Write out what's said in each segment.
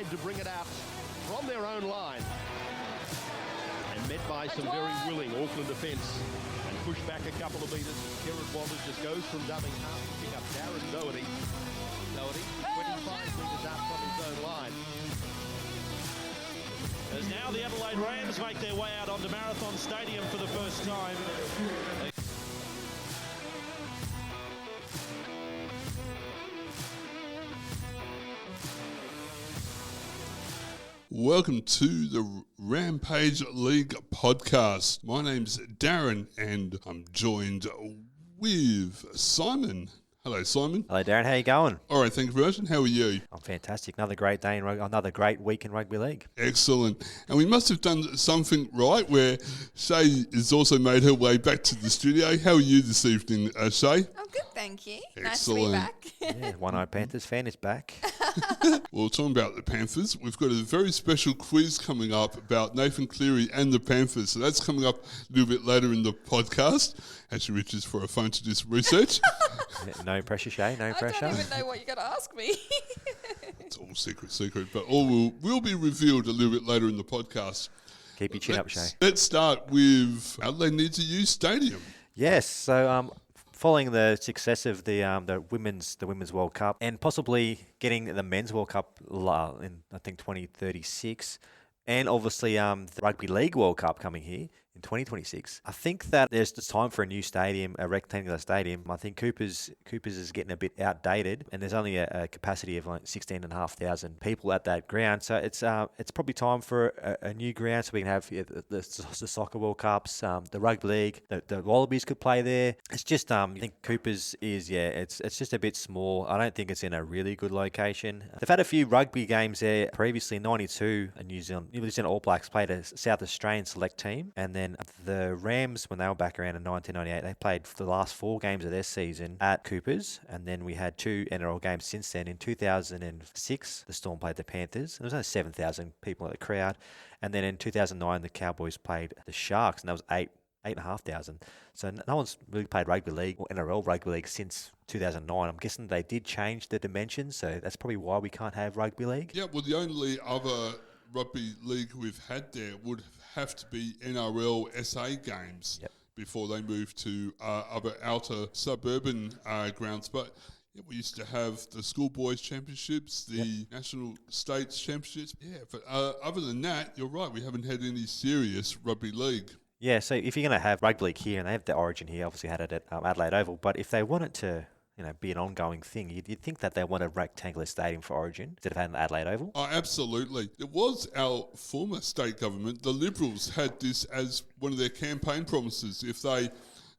tried to bring it out from their own line and met by some very willing Auckland defence and pushed back a couple of metres. Kieran Walters just goes from dubbing half to pick up Darren Doherty. 25 metres out from his own line. As now the Adelaide Rams make their way out onto Marathon Stadium for the first time. Welcome to the Rampage League podcast. My name's Darren and I'm joined with Simon. Hello, Simon. Hello, Darren. How you going? All right, thank you very much. And how are you? I'm fantastic. Another great day in another great week in rugby league. Excellent. And we must have done something right where Shay has also made her way back to the studio. How are you this evening, Shay? I'm good, thank you. Excellent. Nice to be back. Yeah, one-eyed Panthers fan is back. Well, talking about the Panthers, we've got a very special quiz coming up about Nathan Cleary and the Panthers. So that's coming up a little bit later in the podcast as she reaches for a phone to do some research. No pressure, Shay. No pressure. I don't even know what you're going to ask me. It's all secret, but all will be revealed a little bit later in the podcast. Keep your chin up, Shay. Let's start with Adelaide needs a used stadium. Yes. So, following the success of the women's World Cup and possibly getting the men's World Cup in I think 2036, and obviously the Rugby League World Cup coming here in 2026, I think that there's just time for a new stadium, a rectangular stadium. I think Cooper's is getting a bit outdated, and there's only a capacity of like 16,500 people at that ground. So it's probably time for a new ground so we can have the Soccer World Cups, the Rugby League, the Wallabies could play there. It's just I think Cooper's is it's just a bit small. I don't think it's in a really good location. They've had a few rugby games there previously. In '92, New Zealand All Blacks played a South Australian select team, and then the Rams, when they were back around in 1998, they played for the last 4 games of their season at Cooper's, and then we had 2 NRL games since then. In 2006, the Storm played the Panthers, and there was only 7,000 people at the crowd, and then in 2009, the Cowboys played the Sharks, and that was 8,500. So no one's really played rugby league or NRL rugby league since 2009. I'm guessing they did change the dimensions, so that's probably why we can't have rugby league. Yeah, well, the only other rugby league we've had there would have to be NRL SA games before they moved to other outer suburban grounds. But we used to have the schoolboys championships, the national states championships. Yeah, but other than that, you're right, we haven't had any serious rugby league. Yeah, so if you're going to have rugby league here, and they have the Origin here, obviously had it at Adelaide Oval, but if they wanted to be an ongoing thing, you'd think that they want a rectangular stadium for Origin instead of having Adelaide Oval. Oh, absolutely. It was our former state government, the Liberals, had this as one of their campaign promises. If they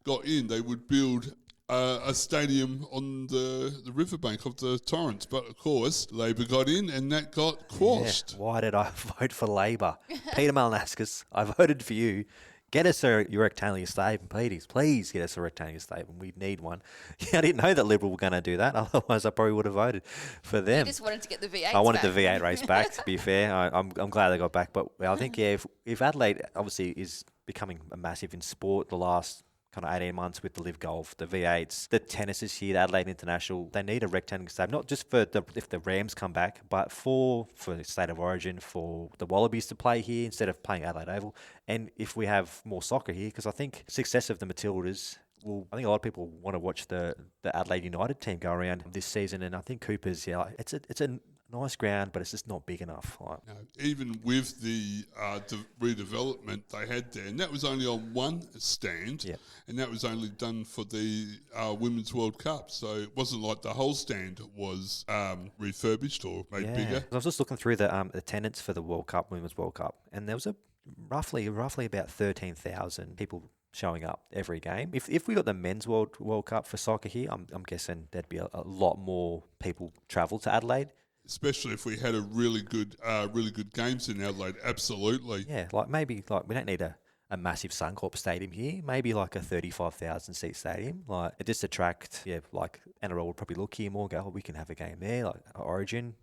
got in, they would build a stadium on the riverbank of the Torrens. But, of course, Labor got in and that got quashed. Yeah. Why did I vote for Labor? Peter Malinauskas, I voted for you. Get us a rectangular stadium, please get us a rectangular stadium. We need one. Yeah, I didn't know that Liberal were going to do that. Otherwise, I probably would have voted for them. You just wanted to get the V8 I wanted back. the V8 race back, to be fair. I'm glad they got back. But I think, if Adelaide obviously is becoming a massive in sport the last kind of 18 months with the Live Golf, the V8s, the tennis is here, the Adelaide International, they need a rectangular stadium, not just for if the Rams come back, but for the State of Origin, for the Wallabies to play here instead of playing Adelaide Oval. And if we have more soccer here, because I think success of the Matildas I think a lot of people want to watch the Adelaide United team go around this season, and I think Cooper's, it's a nice ground, but it's just not big enough. No, even with the redevelopment they had there, and that was only on one stand, and that was only done for the Women's World Cup, so it wasn't like the whole stand was refurbished or made bigger. I was just looking through the attendance for the World Cup, Women's World Cup, and there was roughly about 13,000 people showing up every game. If we got the men's World Cup for soccer here, I'm guessing there'd be a lot more people travel to Adelaide. Especially if we had a really good games in Adelaide. Absolutely. Yeah, maybe we don't need a massive Suncorp stadium here. Maybe like a 35,000 seat stadium. It just attract, NRL would probably look here more, go, we can have a game there, like Origin.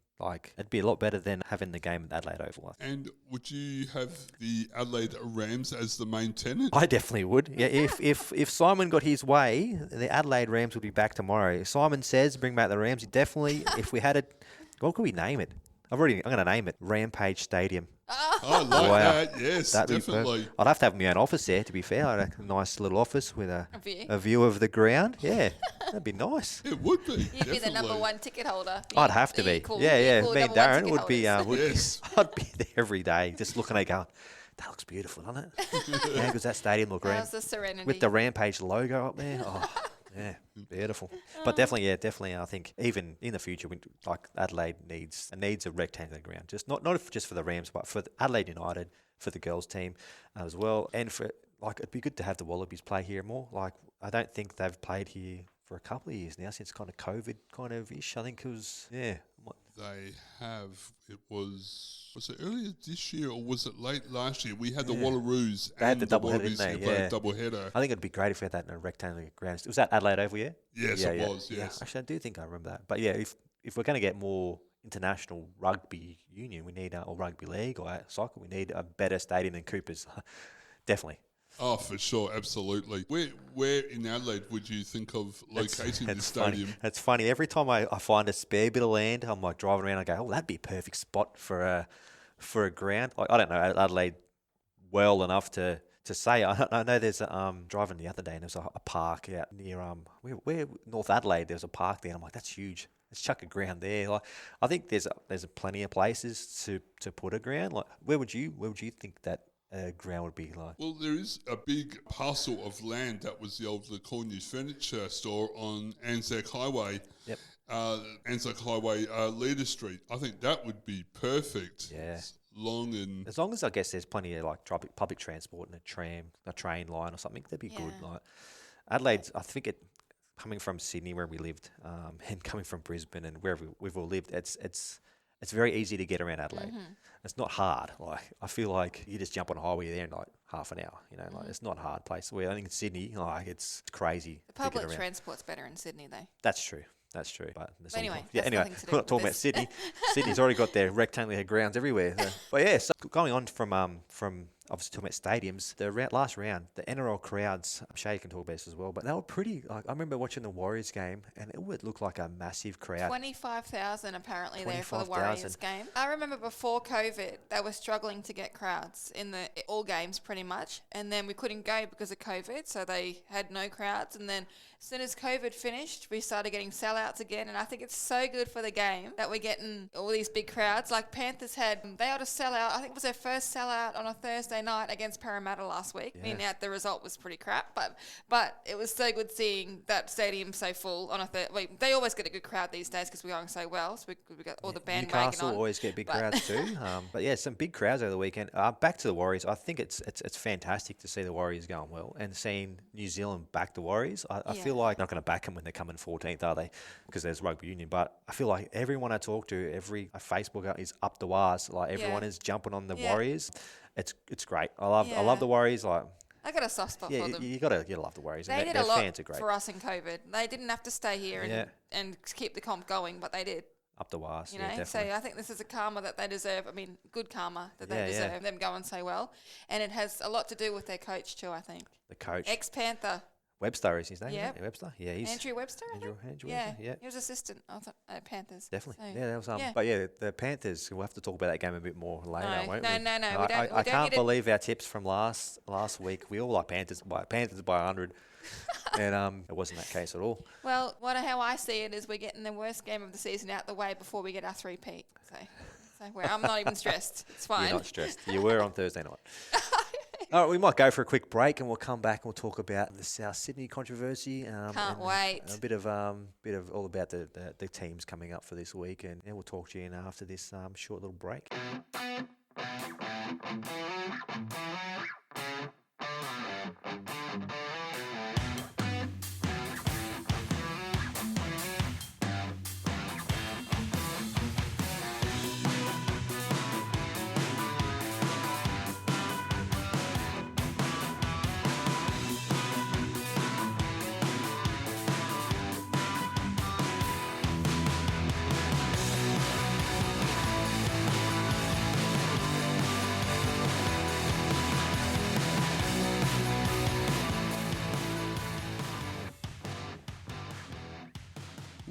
It'd be a lot better than having the game at Adelaide Oval. And would you have the Adelaide Rams as the main tenant? I definitely would. Yeah, if Simon got his way, the Adelaide Rams would be back tomorrow. If Simon says bring back the Rams, definitely. If we had it, what could we name it? I'm going to name it Rampage Stadium. I like that. Yes, That'd be definitely. perfect. I'd have to have my own office there, to be fair. I'd have a nice little office with a view. view of the ground. Yeah, that'd be nice. It would be. You'd be the number one ticket holder. I'd have to be. Yeah. Me and Darren would be. Yes. I'd be there every day, just looking at it going, that looks beautiful, doesn't it? How does that stadium look? How's the Serenity? With the Rampage logo up there. Oh, yeah, beautiful. But definitely, I think even in the future, like Adelaide needs a rectangular ground, just not just for the Rams, but for Adelaide United, for the girls team as well, and for it'd be good to have the Wallabies play here more. Like I don't think they've played here for a couple of years now, since kind of COVID kind of ish. I think it was They have. It was it earlier this year or was it late last year? We had the Wallaroos They had and the the doubleheader, Wallabies didn't they? played Yeah. a doubleheader. I think it'd be great if we had that in a rectangular ground. Was that Adelaide Oval, yeah? Yes, it was, yes. Actually, I do think I remember that. But yeah, if we're going to get more international rugby union, we need or rugby league or soccer, we need a better stadium than Cooper's. Definitely. Oh, for sure, absolutely. Where in Adelaide would you think of locating the stadium? Funny. It's funny. Every time I find a spare bit of land, I'm like driving around. I go, oh, that'd be a perfect spot for a ground. Like I don't know Adelaide well enough to say. I know there's driving the other day and there's a park out near where North Adelaide. There's a park there. And I'm like, that's huge. Let's chuck a ground there. Like I think there's plenty of places to put a ground. Like where would you think that ground would be like? Well, there is a big parcel of land that was the old Corners Furniture store on Anzac Highway. Yep. Anzac Highway, Leader Street. I think that would be perfect. Yeah. It's long and as long as I guess there's plenty of like public transport and a train line or something, that'd be good. Like Adelaide's, I think coming from Sydney where we lived, and coming from Brisbane and wherever we've all lived, it's very easy to get around Adelaide. Mm-hmm. It's not hard. Like I feel like you just jump on a highway there in like half an hour. You know, like it's not a hard place. Where I think in Sydney, like it's crazy. The public to get around. transport's better in Sydney, though. That's true. But anyway, anyway, we're not talking about Sydney. Sydney's already got their rectangular grounds everywhere. So. But yeah, so going on from obviously talking about stadiums, the last round, the NRL crowds, Shay can talk about this as well, but they were pretty. Like, I remember watching the Warriors game, and it would look like a massive crowd. 25,000 apparently there for the Warriors game. I remember before COVID, they were struggling to get crowds in all games pretty much, and then we couldn't go because of COVID, so they had no crowds, and then as soon as COVID finished, we started getting sellouts again, and I think it's so good for the game that we're getting all these big crowds. Like Panthers they had a sellout, I think it was their first sellout on a Thursday night against Parramatta last week. Yeah. I mean, the result was pretty crap, but it was so good seeing that stadium so full on a Thursday. They always get a good crowd these days because we're going so well, so we got all the bandwagon Newcastle on. always get big crowds too. But yeah, some big crowds over the weekend. Back to the Warriors. I think it's fantastic to see the Warriors going well and seeing New Zealand back the Warriors. I feel like they're not going to back them when they come in 14th, are they? Because there's rugby union. But I feel like everyone I talk to, every Facebook is up the wires. Like everyone is jumping on the Warriors. It's great. I love the Warriors. Like I got a soft spot for them. You gotta love the Warriors. They did their a lot fans are great. for us in COVID. They didn't have to stay here and keep the comp going, but they did. Up the wires, you know. Definitely. So I think this is a karma that they deserve. I mean, good karma that they deserve. Them going so well, and it has a lot to do with their coach too. I think the coach, ex-Panther. Webster is his name. Yeah, Webster. Yeah, he's Andrew Webster. Andrew yeah. Webster. Yeah, he was assistant at Panthers. Definitely. So, that was But yeah, the Panthers. We'll have to talk about that game a bit more later. No. I can't believe our tips from last week. We all like Panthers by 100, and it wasn't that case at all. Well, how I see it is we're getting the worst game of the season out the way before we get our 3-peat. So I'm not even stressed. It's fine. You're not stressed. You were on Thursday night. All right, we might go for a quick break, and we'll come back and we'll talk about the South Sydney controversy. Can't wait. A bit of all about the teams coming up for this week, and we'll talk to you after this short little break.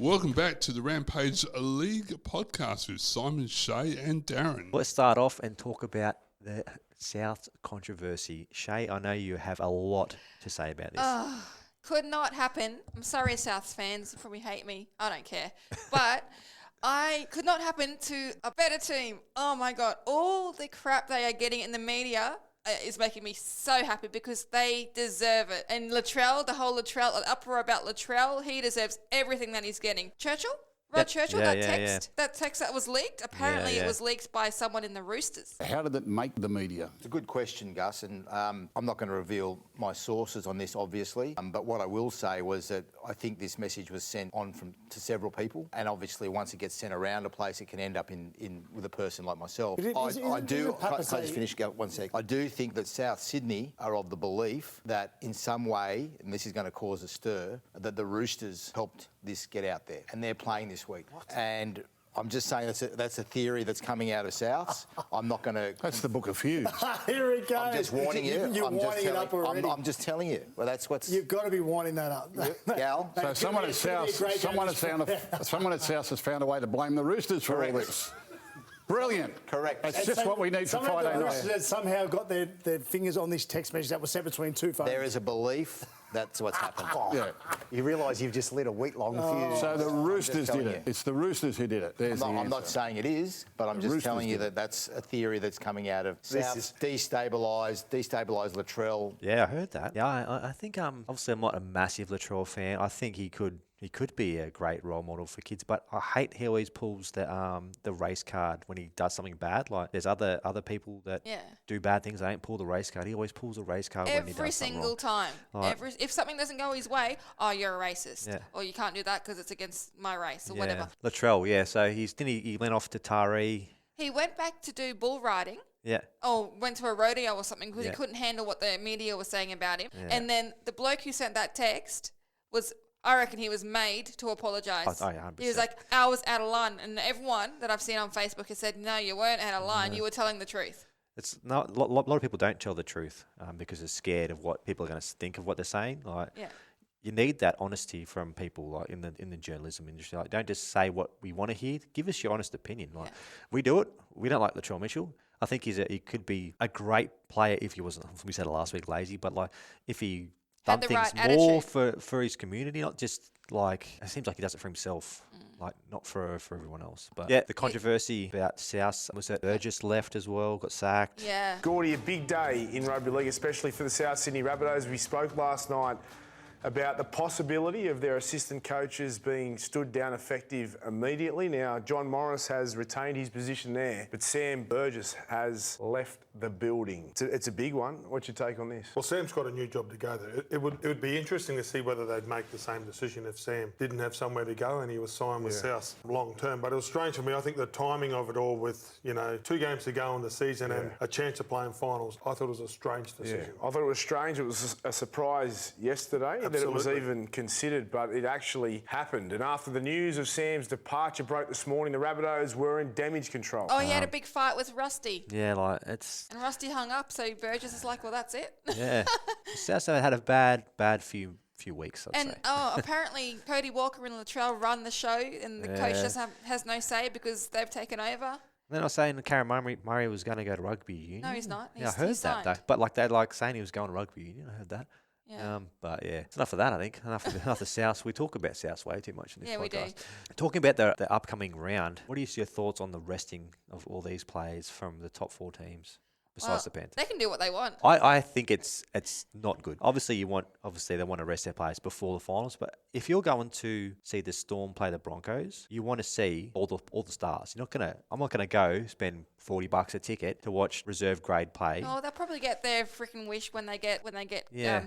Welcome back to the Rampage League podcast with Simon, Shay and Darren. Let's start off and talk about the South controversy. Shay, I know you have a lot to say about this. Could not happen. I'm sorry, Souths fans. You probably hate me. I don't care. But I could not happen to a better team. Oh, my God. All the crap they are getting in the media is making me so happy because they deserve it. And Latrell, the whole Latrell, uproar about Latrell, he deserves everything that he's getting. Churchill? Rod Churchill, that text that was leaked, apparently it was leaked by someone in the Roosters. How did it make the media? It's a good question, Gus, and I'm not going to reveal my sources on this, obviously, but what I will say was that I think this message was sent on to several people, and obviously once it gets sent around a place, it can end up in with a person like myself. Can I just finish? Go 1 sec. I do think that South Sydney are of the belief that in some way, and this is going to cause a stir, that the Roosters helped this get out there, and they're playing this week. And I'm just saying that's a theory that's coming out of Souths. I'm not going to... That's the Book of Feuds. Here it goes. I'm just warning you. You're winding it up already. I'm just telling you. Well, that's what's... You've got to be winding that up. Gal? So someone at Souths has found a way to blame the Roosters for all this. Brilliant. Correct. That's just what we need for Friday night. The Roosters somehow got their fingers on this text message that was sent between two phones. There is a belief that's what's happened. Yeah. You realise you've just lit a week-long fuse. So the Roosters did it. It's the Roosters who did it. I'm not saying it is, but I'm just telling you that that's a theory that's coming out of South. Destabilised Latrell. Yeah, I heard that. Yeah, I think obviously I'm not a massive Latrell fan. I think he could be a great role model for kids, but I hate how he always pulls the race card when he does something bad. Like there's other people that do bad things. They don't pull the race card. He always pulls the race card when he does something wrong. Every single time. Like, if something doesn't go his way, oh, you're a racist, or you can't do that because it's against my race or whatever. Latrell, so he went off to Taree. He went back to do bull riding. Yeah. Or went to a rodeo or something because he couldn't handle what the media was saying about him. Yeah. And then the bloke who sent that text was, I reckon he was made to apologise. Oh, yeah, 100%. He was like, I was out of line. And everyone that I've seen on Facebook has said, no, you weren't out of line. You were telling the truth. It's not a lot of people don't tell the truth because they're scared of what people are going to think of what they're saying. Like, you need that honesty from people like in the journalism industry. Like, don't just say what we want to hear. Give us your honest opinion. Like, we do it. We don't like Latrell Mitchell. I think he could be a great player if he wasn't. We said it last week, lazy. But like, if he done things more for his community, not just like it seems like he does it for himself. Like, not for everyone else. But the controversy about South was that Burgess left as well, got sacked. Yeah. Gordy, a big day in rugby league, especially for the South Sydney Rabbitohs. We spoke last night about the possibility of their assistant coaches being stood down effective immediately. Now, John Morris has retained his position there, but Sam Burgess has left the building. It's a big one. What's your take on this? Well, Sam's got a new job to go there. It would be interesting to see whether they'd make the same decision if Sam didn't have somewhere to go and he was signed with South long term. But it was strange for me. I think the timing of it all with, 2 games to go in the season and a chance of playing finals, I thought it was a strange decision. I thought it was strange. It was a surprise yesterday that it was even considered, but it actually happened. And after the news of Sam's departure broke this morning, the Rabbitohs were in damage control. Oh, he had a big fight with Rusty. Yeah, like it's... And Rusty hung up, so Burgess is like, well, that's it. Yeah. South had a bad few weeks, I'd say. And apparently Cody Walker and Latrell run the show, and the coach has no say because they've taken over. Then I was saying Karen Murray was going to go to rugby union. No, he's not. I heard that though. But like they're saying he was going to rugby union. I heard that. Yeah. But it's enough of that, I think. Enough of the South. We talk about South way too much in this podcast. We do. Talking about the upcoming round, what are your thoughts on the resting of all these players from the top 4 teams besides the Panthers? They can do what they want. I think it's not good. Obviously they want to rest their players before the finals, but if you're going to see the Storm play the Broncos, you want to see all the stars. I'm not gonna go spend $40 a ticket to watch reserve grade play. Oh, they'll probably get their freaking wish when they get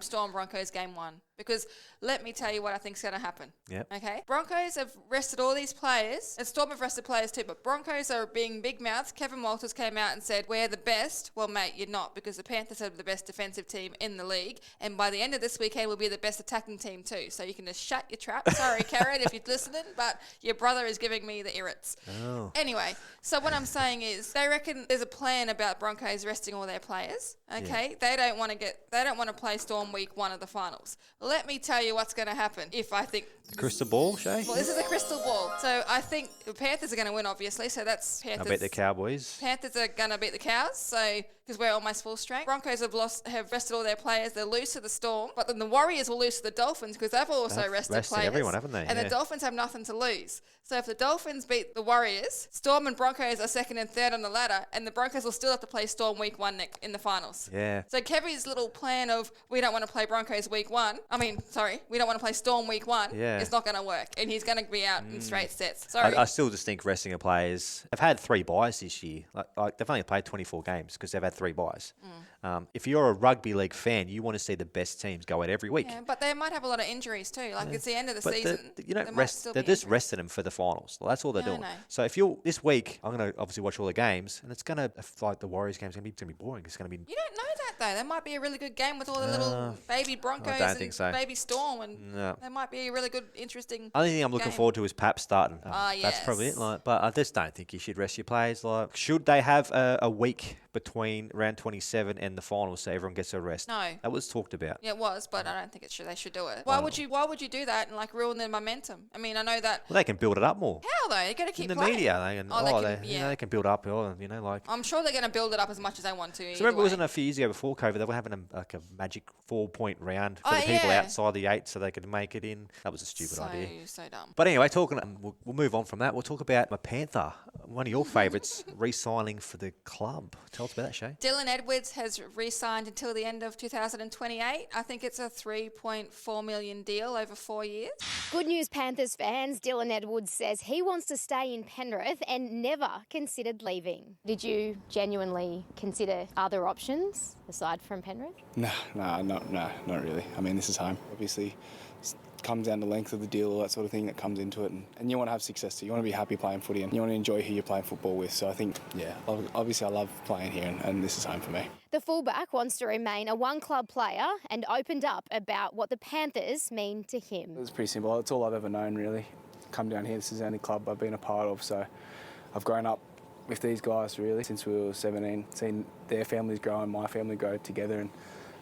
Storm Broncos game 1. Because let me tell you what I think's going to happen. Yep. Okay? Broncos have rested all these players, and Storm have rested players too, but Broncos are being big mouths. Kevin Walters came out and said, we're the best. Well, mate, you're not, because the Panthers are the best defensive team in the league, and by the end of this weekend, we'll be the best attacking team too. So you can just shut your trap. Sorry, Karen, if you're listening, but your brother is giving me the irrits. Oh. Anyway, so what I'm saying is, they I reckon there's a plan about Broncos resting all their players. Okay, they don't want to play Storm week 1 of the finals. Let me tell you what's going to happen if I think. The crystal ball, Shay? Well, this is a crystal ball. So I think the Panthers are going to win, obviously. So that's Panthers. I bet the Cowboys. Panthers are going to beat the Cows. So because we're almost full strength. Broncos have rested all their players. They're loose to the Storm, but then the Warriors will lose to the Dolphins because they've also rested players. Everyone, haven't they? And the Dolphins have nothing to lose. So if the Dolphins beat the Warriors, Storm and Broncos are 2nd and 3rd on the ladder, and the Broncos will still have to play Storm week 1 in the finals. Yeah. So Kevy's little plan of we don't want to play Broncos we don't want to play Storm week 1. Yeah. It's not going to work, and he's going to be out in straight sets. Sorry. I still just think resting of players. They've had 3 buys this year. Like they've only played 24 games because they've had 3 buys. If you're a rugby league fan, you want to see the best teams go out every week. Yeah, but they might have a lot of injuries too. Like it's the end of the season. You don't rest. They're just resting them for the finals. Well, that's all they're doing. So if you're this week, I'm going to obviously watch all the games, and it's going to like the Warriors game's going to be boring. It's going to be. You don't know that though. There might be a really good game with all the little baby Broncos and baby Storm, and there might be a really good, interesting. The only thing I'm looking forward to is Pap starting. Yes. That's probably it. But I just don't think you should rest your players. Should they have a week between round 27 and the finals so everyone gets a rest? No. That was talked about. Yeah, it was, but I don't think they should do it. Why would you do that and ruin their momentum? I mean, I know that. Well, they can build it up more. How though? They got to keep in the playing. media. They can build up. I'm sure they're going to build it up as much as they want to. So remember, wasn't it a few years ago before COVID? They were having a magic 4-point round for the people outside the 8 so they could make it in. That was a stupid idea. So dumb. But anyway, we'll move on from that. We'll talk about my Panther, one of your favourites, re-signing for the club. Tell us about that, Shay. Dylan Edwards has re-signed until the end of 2028. I think it's a $3.4 million deal over 4 years. Good news, Panthers fans. Dylan Edwards says he wants to stay in Penrith and never considered leaving. Did you genuinely consider other options aside from Penrith? No, not really. I mean, this is home. Obviously, it comes down to length of the deal, all that sort of thing that comes into it. And you want to have success too. You want to be happy playing footy and you want to enjoy who you're playing football with. So I think, obviously I love playing here and this is home for me. The fullback wants to remain a one-club player and opened up about what the Panthers mean to him. It's pretty simple. It's all I've ever known, really. Come down here, this is the only club I've been a part of. So I've grown up with these guys, really, since we were 17, seen their families grow and my family grow together, and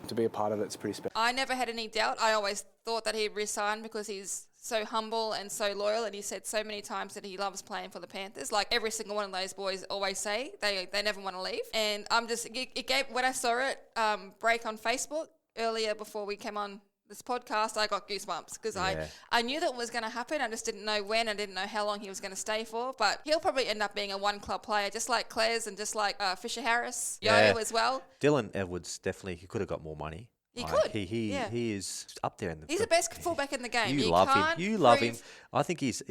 to be a part of it's pretty special. I never had any doubt. I always thought that he'd resign because he's so humble and so loyal, and he said so many times that he loves playing for the Panthers. Like every single one of those boys always say, they never want to leave. And when I saw it break on Facebook earlier before we came on this podcast, I got goosebumps because I knew that was going to happen. I just didn't know when. I didn't know how long he was going to stay for. But he'll probably end up being a one-club player, just like Clares and just like Fisher Harris, Yo as well. Dylan Edwards, definitely, he could have got more money. He could. He is up there in the. He's the best fullback in the game. You love him. You love him. I think he's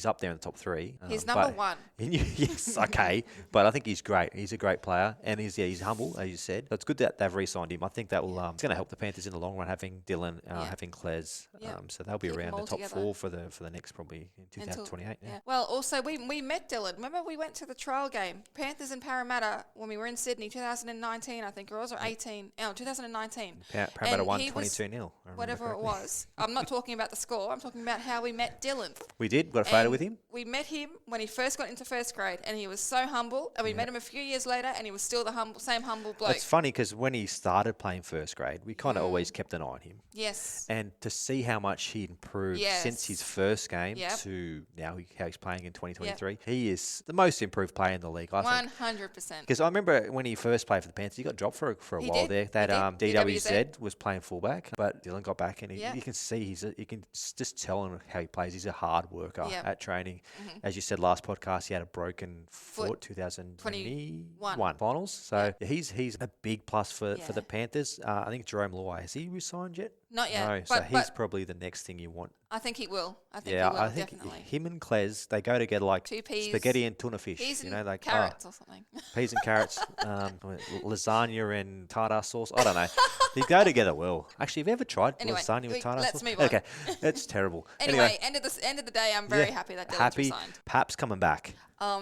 up there in the top 3. He's number 1. Yes, okay, but I think he's great. He's a great player, and he's humble, as you said. So it's good that they've re-signed him. I think that will it's going to help the Panthers in the long run, having Dylan, having Clares. So they'll be around the top together. 4 for the next probably in 2028. Well, also we met Dylan. Remember we went to the trial game, Panthers and Parramatta, when we were in Sydney, 2019, I think it was, or 18. No, 2019. Parramatta won 22-0. Whatever it was. I'm not talking about the score. I'm talking about how we met Dylan. We did. Got a photo with him. We met him when he first got into first grade, and he was so humble. And we met him a few years later, and he was still the same humble bloke. It's funny because when he started playing first grade, we kind of always kept an eye on him. Yes. And to see how much he improved since his first game to now how he's playing in 2023, he is the most improved player in the league, I think. 100%. Because I remember when he first played for the Panthers, he got dropped for a while there. That DWZ was playing fullback, but Dylan got back, and you can see you can just tell him how he plays. He's a hard worker at training. As you said last podcast, he had a broken foot 2021 finals. So he's a big plus for the Panthers. I think Jerome Luai, has he resigned yet? Not yet. No, so he's probably the next thing you want. I think he will. I think he will, I think definitely. Him and Claes, they go together like 2 peas, spaghetti and tuna fish. Peas and carrots or something. Peas and carrots, lasagna and tartar sauce. I don't know. They go together well. Actually, have you ever tried lasagna with tartar sauce? Let's move on. Okay, it's terrible. Anyway, end of the day, I'm very happy that Dylan's resigned. Pap's coming back.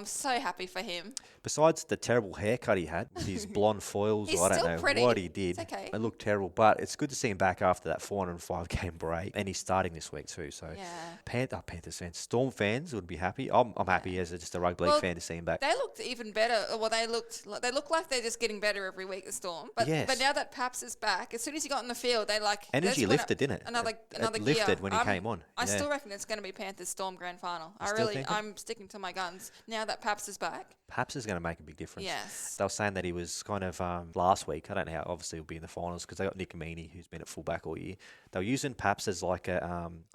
So happy for him. Besides the terrible haircut he had, with his blonde foils, He's I don't still know pretty. what he did. It's okay. It looked terrible, but it's good to see him back after that 405 game break, and he's starting this week too. So, Yeah. Panthers fans, Storm fans would be happy. I'm happy as just a rugby league fan to see him back. They looked even better. Well, they look like they're just getting better every week, the Storm. But Yes. but now that Paps is back, as soon as he got in the field, they Energy that's when lifted, didn't it? Another it gear. lifted when he came on. I Yeah. still reckon it's going to be Panthers Storm grand final. thinking? I'm sticking to my guns now that Paps is back. Paps is going to make a big difference. Yes. They were saying that he was kind of last week. I don't know how. Obviously, he'll be in the finals because they got Nick Amini, who's been at fullback all year. They were using Paps as like a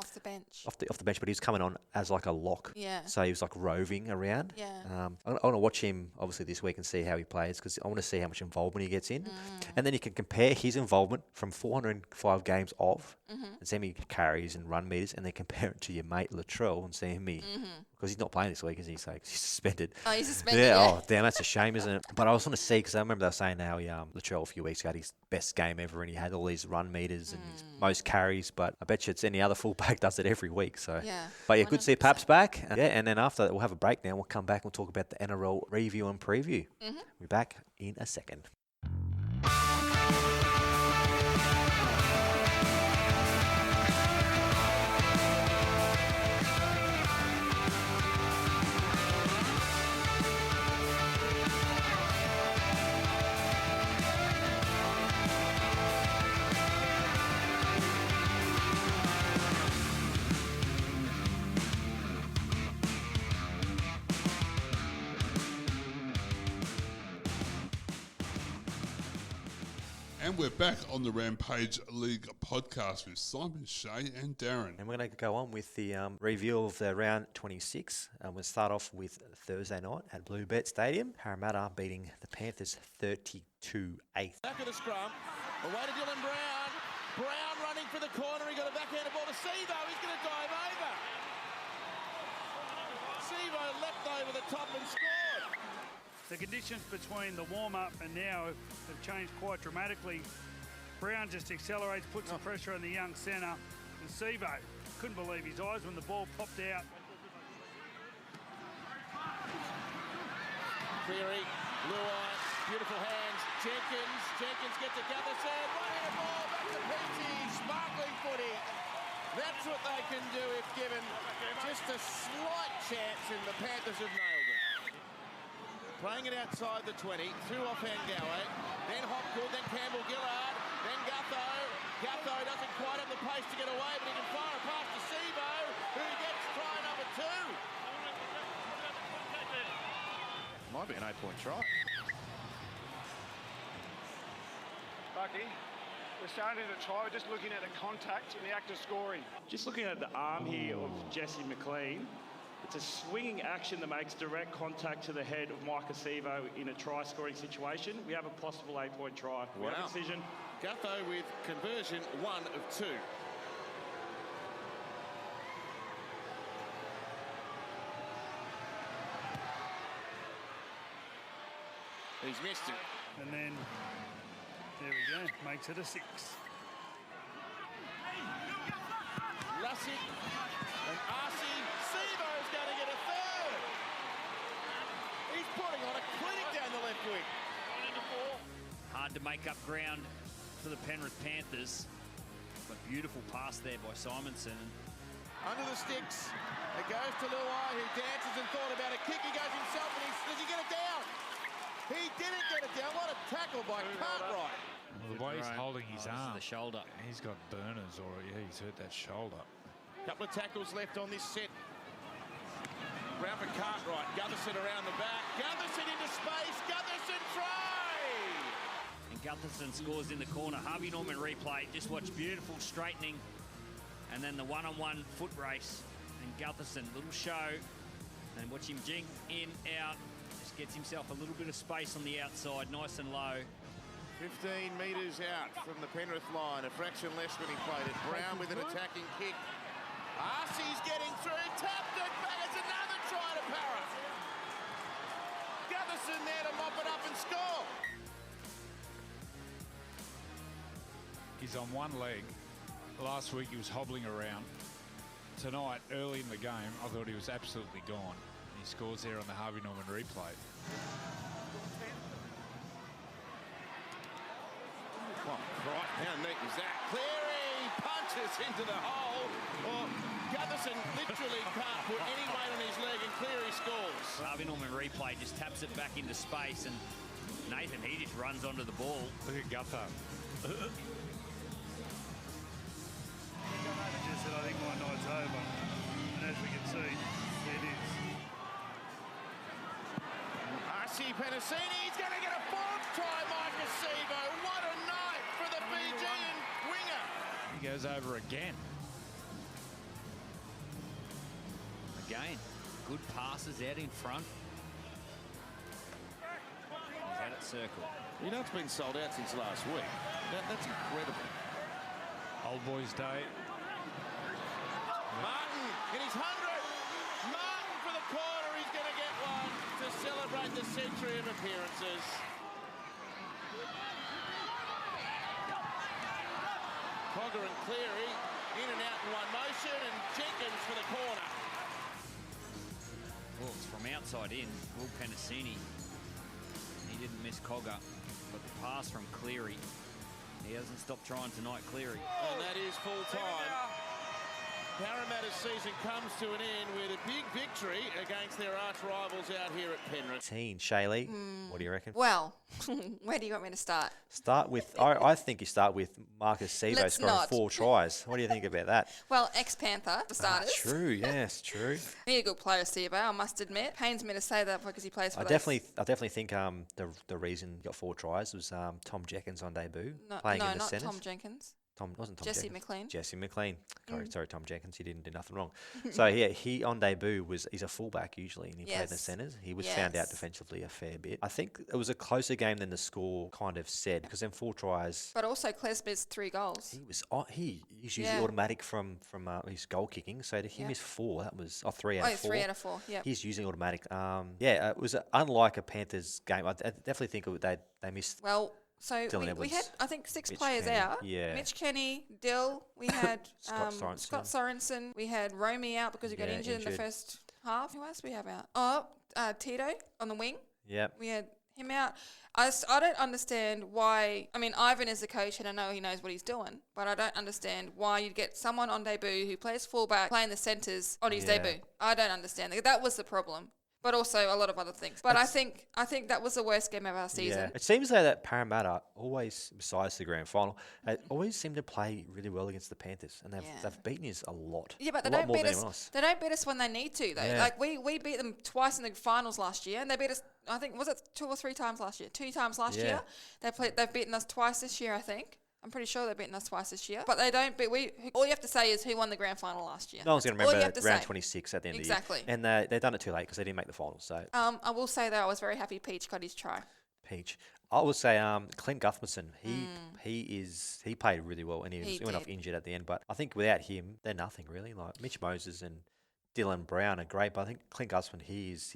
off the bench. Off the bench, but he was coming on as like a lock. Yeah. So he was like roving around. Yeah. I want to watch him obviously this week and see how he plays because I want to see how much involvement he gets in, and then you can compare his involvement from 405 games off and see how many carries and run meters, and then compare it to your mate Latrell and see him because he's not playing this week, is he? So he's suspended. Oh, he's suspended. Yeah. Yeah. Oh, damn, that's a shame, isn't it? But I was want to see because I remember they were saying how Latrell a few weeks ago had his best game ever, and he had all these run meters and his most carries. But I bet you it's any other fullback does it every week. So Yeah. But yeah, good to see Paps back. And then after that, we'll have a break now. We'll come back and we'll talk about the NRL review and preview. We're back in a second. And we're back on the Rampage League podcast with Simon, Shay and Darren. And we're going to go on with the review of the round 26. We'll start off with Thursday night at Bluebet Stadium. Parramatta beating the Panthers 32-8. Back of the scrum. Away to Dylan Brown. Brown running for the corner. He got a backhanded ball to Sevo. He's going to dive over. Sevo leapt over the top and scored. The conditions between the warm-up and now have changed quite dramatically. Brown just accelerates, puts some pressure on the young centre, and Sevo couldn't believe his eyes when the ball popped out. Cleary, Luai, beautiful hands. Jenkins gets a Gatherson. One-handed ball back to Peachy. Sparkling footy. That's what they can do if given just a slight chance, and the Panthers have nailed it. Playing it outside the 20, through offhand Gower, then Hopgood, then Campbell-Gillard, then Gutho. Gutho doesn't quite have the pace to get away, but he can fire a pass to Sevo, who gets try number 2. Might be an 8-point try. Bucky, we're starting to try. We're just looking at the contact in the act of scoring. Just looking at the arm here of Jesse McLean. It's a swinging action that makes direct contact to the head of Micah Sevo in a try-scoring situation. We have a possible 8-point try. We have a decision. Gutho with conversion 1 of 2. He's missed it. And then, there we go, makes it a 6. Lussick and Arcee. Sevo's going to get a third. He's putting on a clinic down the left wing. Hard to make up ground for the Penrith Panthers. A beautiful pass there by Simonson. Under the sticks, it goes to Luai, who dances and thought about a kick. He goes himself, and does he get it down? He didn't get it down. What a tackle by Cartwright. Well, the way he's holding his arm, the shoulder. He's got burners, or he's hurt that shoulder. Couple of tackles left on this set. Round for Cartwright. Gutherson around the back. Gutherson into space. Gutherson try! And Gutherson scores in the corner. Harvey Norman replay. Just watch beautiful straightening. And then the one-on-one foot race. And Gutherson, little show. And watch him jink in, out. Just gets himself a little bit of space on the outside, nice and low. 15 metres out from the Penrith line. A fraction less when he played it. Brown with an attacking kick. Arcee's getting through. Tapped it back. It's another try to Parra. Gutherson there to mop it up and score. He's on one leg. Last week he was hobbling around. Tonight, early in the game, I thought he was absolutely gone. he scores there on the Harvey Norman replay. Oh, right, how neat is that? Cleary punches into the hole. Well, Gutherson literally can't put any weight on his leg, and Cleary scores. Harvey Norman replay just taps it back into space, and Nathan, he just runs onto the ball. Look at Gutho. Just said, I think my night's over. And as we can see, it is. Archie Penasini, he's going to get a fourth try, Mike Acevo. What a night for the Fijian winger. He goes over again. Again, good passes out in front. He's out at circle. You know it's been sold out since last week. That's incredible. Old boys' day. Martin in his 100th. Martin for the corner. He's going to get one to celebrate the century of appearances. Cogger and Cleary in and out in one motion, and Jenkins for the corner. Well, it's from outside in. Will Penasini. He didn't miss Cogger, but the pass from Cleary. He hasn't stopped trying tonight, Cleary. And that is full time. Parramatta's season comes to an end with a big victory against their arch rivals out here at Penrith. Shay, what do you reckon? Well, where do you want me to start? Start with, I think you start with Marcus Sevo Let's scoring not. 4 tries. What do you think about that? Well, ex-Panther, for starters. True, yes, true. He's a good player, Sevo, I must admit. Pains me to say that because he plays for I those- definitely think the reason he got 4 tries was Tom Jenkins on debut, playing in the not centres. Tom Jenkins. Wasn't Tom Jesse Jenkins. McLean. Jesse McLean. Sorry, Tom Jenkins. He didn't do nothing wrong. So yeah, he on debut he's a fullback usually, and he played in the centres. He was found out defensively a fair bit. I think it was a closer game than the score kind of said, because then 4 tries. But also Klesmer's 3 goals. He's usually automatic from his goal kicking. So to him, his 4. That was 3 out of 4. 3 out of 4. Yeah. He's using automatic. It was unlike a Panthers game. I definitely think they missed. Well. So we had, I think, 6 players out. Yeah. Mitch Kenny, Dill. We had Scott Sorensen. We had Romy out because he got injured in the first half. Who else we have out? Tito on the wing. Yep. We had him out. I don't understand why. I mean, Ivan is the coach, and I know he knows what he's doing, but I don't understand why you'd get someone on debut who plays fullback playing the centres on his debut. I don't understand. That was the problem. But also a lot of other things. But I think that was the worst game of our season. Yeah. It seems though that Parramatta always, besides the grand final, they always seem to play really well against the Panthers, and they've beaten us a lot. Yeah, but they don't beat us. They don't beat us when they need to, though. Yeah. Like we beat them twice in the finals last year, and they beat us. I think was it 2 or 3 times last year? 2 times last year. They've beaten us twice this year, I think. I'm pretty sure they've beaten us twice this year. But they don't beat... all you have to say is who won the grand final last year. No one's going to remember round 26 at the end of the year. Exactly. And they've done it too late because they didn't make the finals. So. I will say, though, I was very happy Peach got his try. Peach. I would say Clint Guthmanson, he played really well, and he went off injured at the end. But I think without him, they're nothing, really. Like Mitch Moses and Dylan Brown are great, but I think Clint Guthman, he's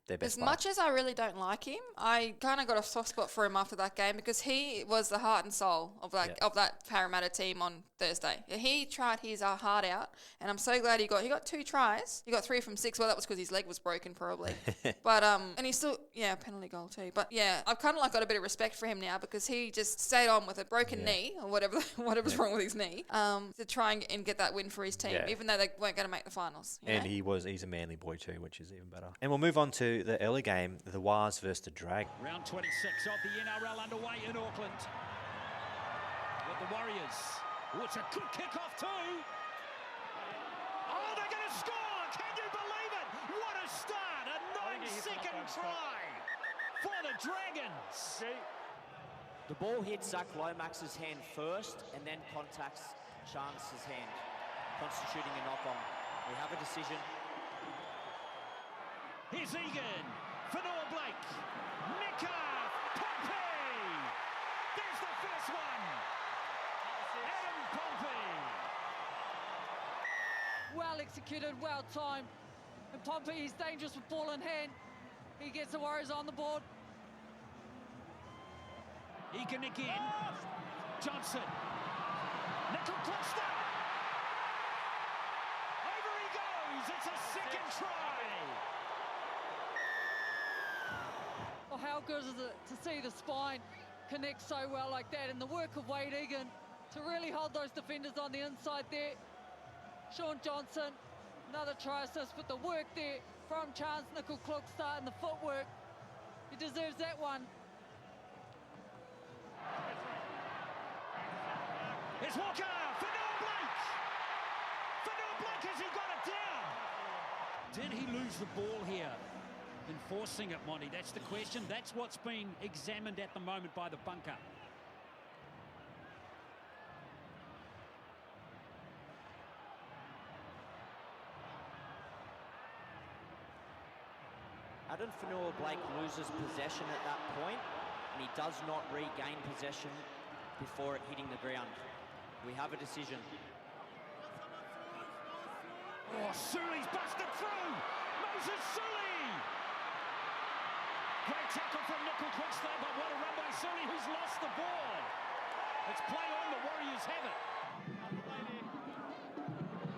their best player. As much as I really don't like him, I kind of got a soft spot for him after that game because he was the heart and soul of that Parramatta team on Thursday. He tried his heart out, and I'm so glad he got 2 tries. He got 3 from 6. Well, that was because his leg was broken probably. But and he still penalty goal too. But yeah, I've kind of got a bit of respect for him now because he just stayed on with a broken knee or whatever's wrong with his knee to try and get that win for his team, even though they weren't going to make the finals. You know? He's a manly boy too, which is even better. And we'll move on to the early game, the Wars versus the Drag. Round 26 of the NRL underway in Auckland. With the Warriors. Oh, it's a good kick-off too. Oh, they're going to score! Can you believe it? What a start! A 9-second try for the Dragons. The ball hits Zach Lomax's hand first and then contacts Chance's hand, constituting a knock-on. We have a decision. Here's Egan for Noah Blake. Mika Pompey. There's the first one. Adam Pompey. Well executed, well timed. And Pompey is dangerous with ball in hand. He gets the Warriors on the board. Egan again. Johnson. Nickel Costa. Over he goes. It's a second try. how good is it to see the spine connect so well like that, and the work of Wade Egan to really hold those defenders on the inside there. Sean Johnson, another try assist, but the work there from Chance Nickel-Klokstad and the footwork, he deserves that one. Here's Walker for Noah Blake. For Noah Blake, has he got it down? Did he lose the ball here? Enforcing it, Monty, that's the question. That's what's been examined at the moment by the bunker. Adam Fanua-Blake loses possession at that point, and he does not regain possession before it hitting the ground. We have a decision. Oh, Sully's busted through! Moses Sully! Great tackle from Nickel-Klokstad, but what a run by Sully, who's lost the ball. It's play on, the Warriors have it.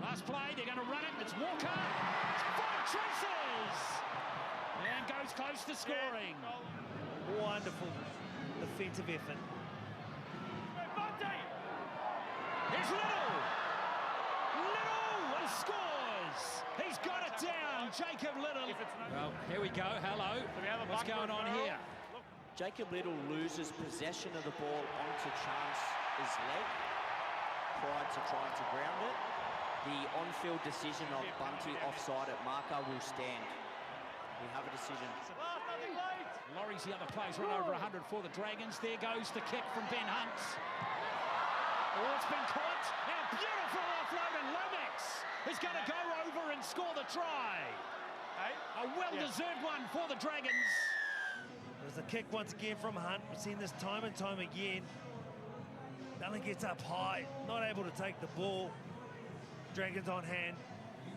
Last play, they're going to run it. It's Walker. It's 5 traces! And goes close to scoring. Wonderful defensive effort. Here's Little. Little scores. He's got it down, Jacob Little. Well, here we go. Hello. What's going on here? Jacob Little loses possession of the ball onto Chance's leg prior to trying to ground it. The on-field decision of Bunty offside at marker will stand. We have a decision. Laurie's the other players run over 100 for the Dragons. There goes the kick from Ben Hunt. Oh, it's been caught. And a beautiful offload, and Lomax is going to go over and score the try. A well-deserved one for the Dragons. There's a kick once again from Hunt. We've seen this time and time again. Allen gets up high, not able to take the ball. Dragons on hand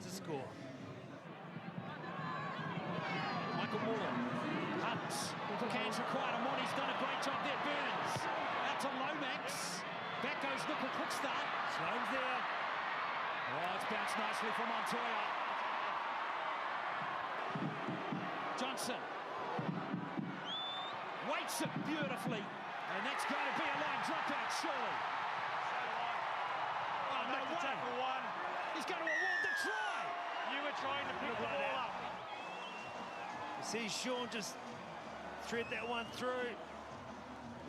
to score. Michael Moore. Hunt. Cans required. Monty's done a great job there. Burns. Out to Lomax. Back goes Nickel-Klokstad. Sloan's there. Oh, it's bounced nicely from Montoya. Johnson. Waits it beautifully. And that's going to be a line dropout, surely. Oh, no way. Tackle one. He's going to award the try. You were trying to pick the ball up. You see Sean just thread that one through.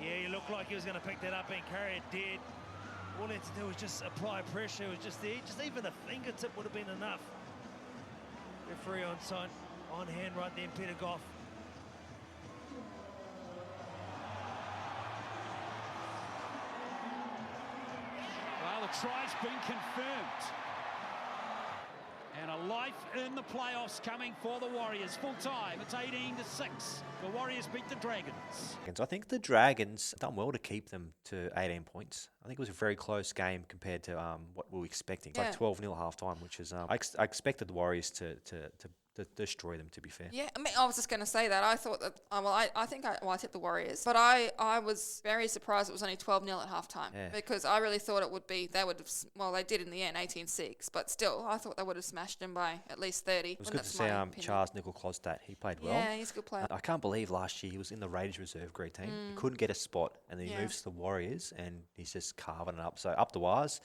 Yeah, he looked like he was going to pick that up and carry it dead. All he had to do was just apply pressure. It was just there. Just even a fingertip would have been enough. Referee on side, on hand right then, Peter Goff. Well, the try's been confirmed. And a life in the playoffs coming for the Warriors. Full time, it's 18-6. The Warriors beat the Dragons. I think the Dragons done well to keep them to 18 points. I think it was a very close game compared to what we were expecting. It's like 12-0 at half-time, which is... I expected the Warriors to destroy them, to be fair. Yeah, I mean, I was just going to say that. I thought that, I tipped the Warriors, but I was very surprised it was only 12-0 at halftime because I really thought it would be, they did in the end, 18-6, but still, I thought they would have smashed them by at least 30. It was good to see Charles Nickel-Klokstad. He played well. Yeah, he's a good player. I can't believe last year he was in the Raiders reserve grade team. He couldn't get a spot, and then he moves to the Warriors, and he's just carving it up. So up the wires.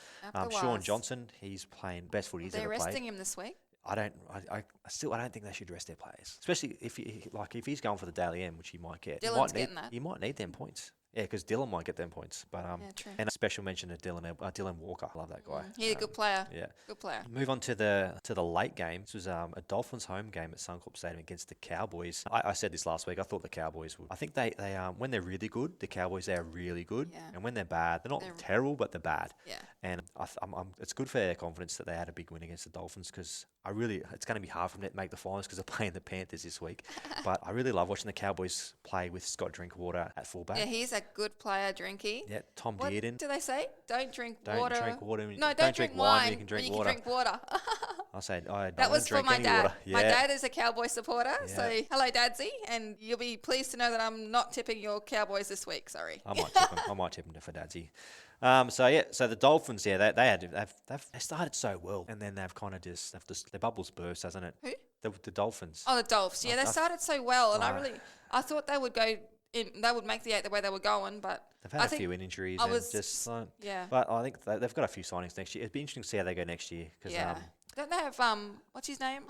Sean Johnson, he's playing best footy he's ever played. They're resting him this week. I don't think they should rest their players, especially if he's going for the Daily M, which he might get. Dylan's getting that. He might need them points. Yeah, because Dylan might get them points. But true. And a special mention to Dylan Walker. I love that guy. He's a good player. Yeah, good player. Move on to the late game. This was a Dolphins home game at Suncorp Stadium against the Cowboys. I said this last week. I thought the Cowboys would. I think they when they're really good, the Cowboys they are really good. Yeah. And when they're bad, they're not terrible, but they're bad. Yeah. And it's good for their confidence that they had a big win against the Dolphins because it's going to be hard for them to make the finals because they're playing the Panthers this week. But I really love watching the Cowboys play with Scott Drinkwater at fullback. Yeah, he's a good player, Drinky. Yeah, Tom What Dearden. do they say? Don't drink Don't water. drink water. No, don't drink wine when you can drink water. Can drink water. I said, I that was for my dad. Water. Yeah. My dad is a Cowboy supporter. Yeah. So, hello, Dadsy. And you'll be pleased to know that I'm not tipping your Cowboys this week. Sorry. I might tip them for Dadsy. So the Dolphins, they've started so well, and then they've kind of their bubbles burst, hasn't it? Who? The Dolphins. Oh, the Dolphs. Yeah, they started so well, and I thought they would go. They would make the 8 the way they were going, but they've had a few injuries. Yeah. But I think they've got a few signings next year. It'd be interesting to see how they go next year. Cause, Don't they have what's his name?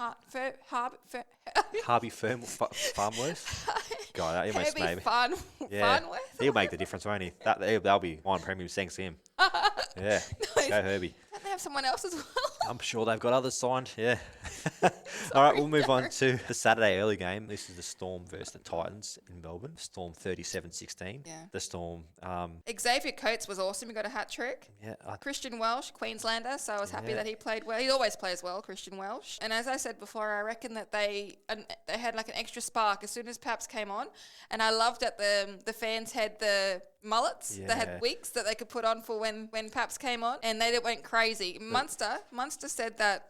Harvey Farmworth. God, he almost made me. Farnworth. He'll make the difference, won't he? They'll be on premium thanks to him. Yeah, go Herbie. Don't they have someone else as well? I'm sure they've got others signed. Yeah. All right, we'll move on to the Saturday early game. This is the Storm versus the Titans in Melbourne. Storm 37-16. Yeah. The Storm. Xavier Coates was awesome. He got a hat trick. Yeah. Christian Welsh, Queenslander. So I was happy that he played well. He always plays well, Christian Welsh. And as I said before, I reckon that they had like an extra spark as soon as Paps came on. And I loved that the fans had the mullets. They had wigs that they could put on for when Paps came on, and they went crazy. Munster said that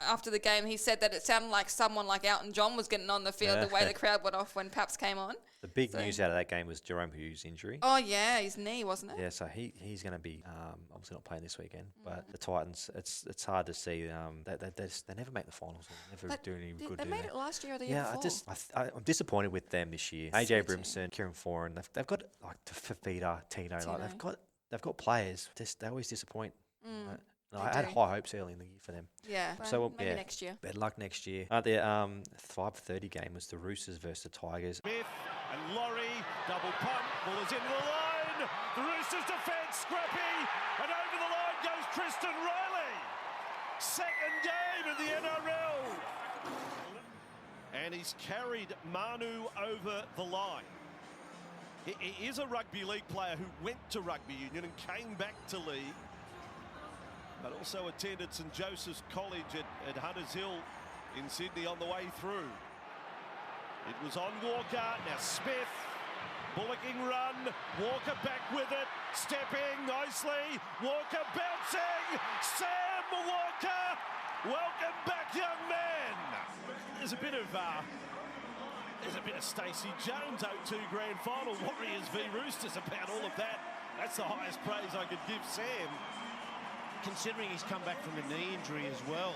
after the game, he said that it sounded like someone like Elton John was getting on the field the way the crowd went off when Paps came on. The big news out of that game was Jerome Hughes' injury. Oh yeah, his knee, wasn't it? Yeah, so he's going to be obviously not playing this weekend. But the Titans, it's hard to see. They never make the finals. They never do any good. They made it last year or the year before. I'm disappointed with them this year. AJ Brimson, Kieran Foran, they've got like Fafita, Tino. Like they've got players. They always disappoint. Right? I had high hopes early in the year for them. Yeah, so maybe next year. Better luck next year. The 5:30 game was the Roosters versus the Tigers. Smith and Laurie, double pump, ball is into the line. The Roosters defence, scrappy, and over the line goes Tristan Riley. Second game in the NRL. And he's carried Manu over the line. He is a rugby league player who went to rugby union and came back to league, but also attended St Joseph's College at Hunters Hill in Sydney on the way through. It was on Walker, now Smith, bullocking run, Walker back with it, stepping nicely, Walker bouncing, Sam Walker, welcome back young man. There's a bit of Stacey Jones 0-2 grand final, Warriors v Roosters, about all of that. That's the highest praise I could give Sam. Considering he's come back from a knee injury as well.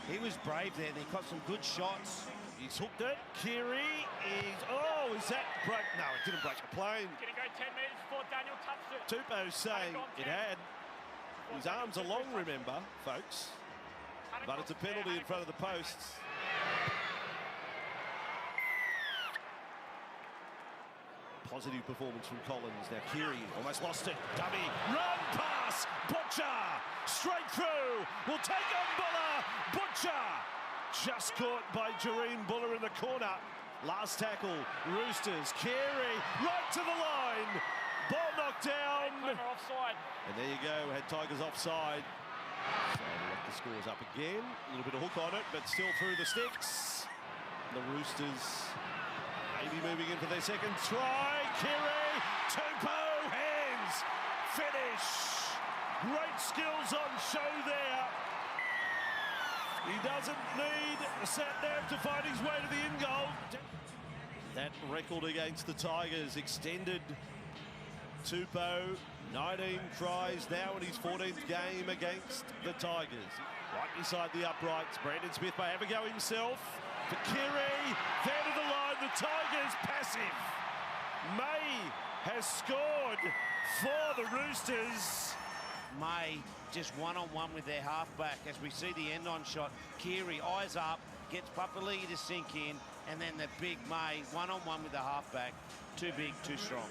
He was brave there. He got some good shots. He's hooked it. Cleary is... Oh, is that break? No, it didn't break the plane. Gonna go 10 metres before Daniel touched it. Tupou saying it had. His arms are long, remember, folks. But it's a penalty in front of the posts. Positive performance from Collins. Now Cleary almost lost it. Dummy. Run pass. Butcher. Straight through. Will take on Buller. Butcher. Just caught by Jareen Buller in the corner. Last tackle. Roosters. Cleary. Right to the line. Ball knocked down. Offside. And there you go. Had Tigers offside. So let the scores up again. A little bit of hook on it, but still through the sticks. The Roosters maybe moving in for their second try. Cleary, Tupou, hands, finish. Great skills on show there. He doesn't need a sat-nav to find his way to the in goal. That record against the Tigers extended. Tupou, 19 tries now in his 14th game against the Tigers. Right beside the uprights, Brandon Smith may have a go himself. For Cleary, there to the line, the Tigers passive. May has scored for the Roosters. May just one-on-one with their halfback as we see the end-on shot. Cleary, eyes up, gets Papali'i to sink in, and then the big May, one-on-one with the halfback. Too big, too strong.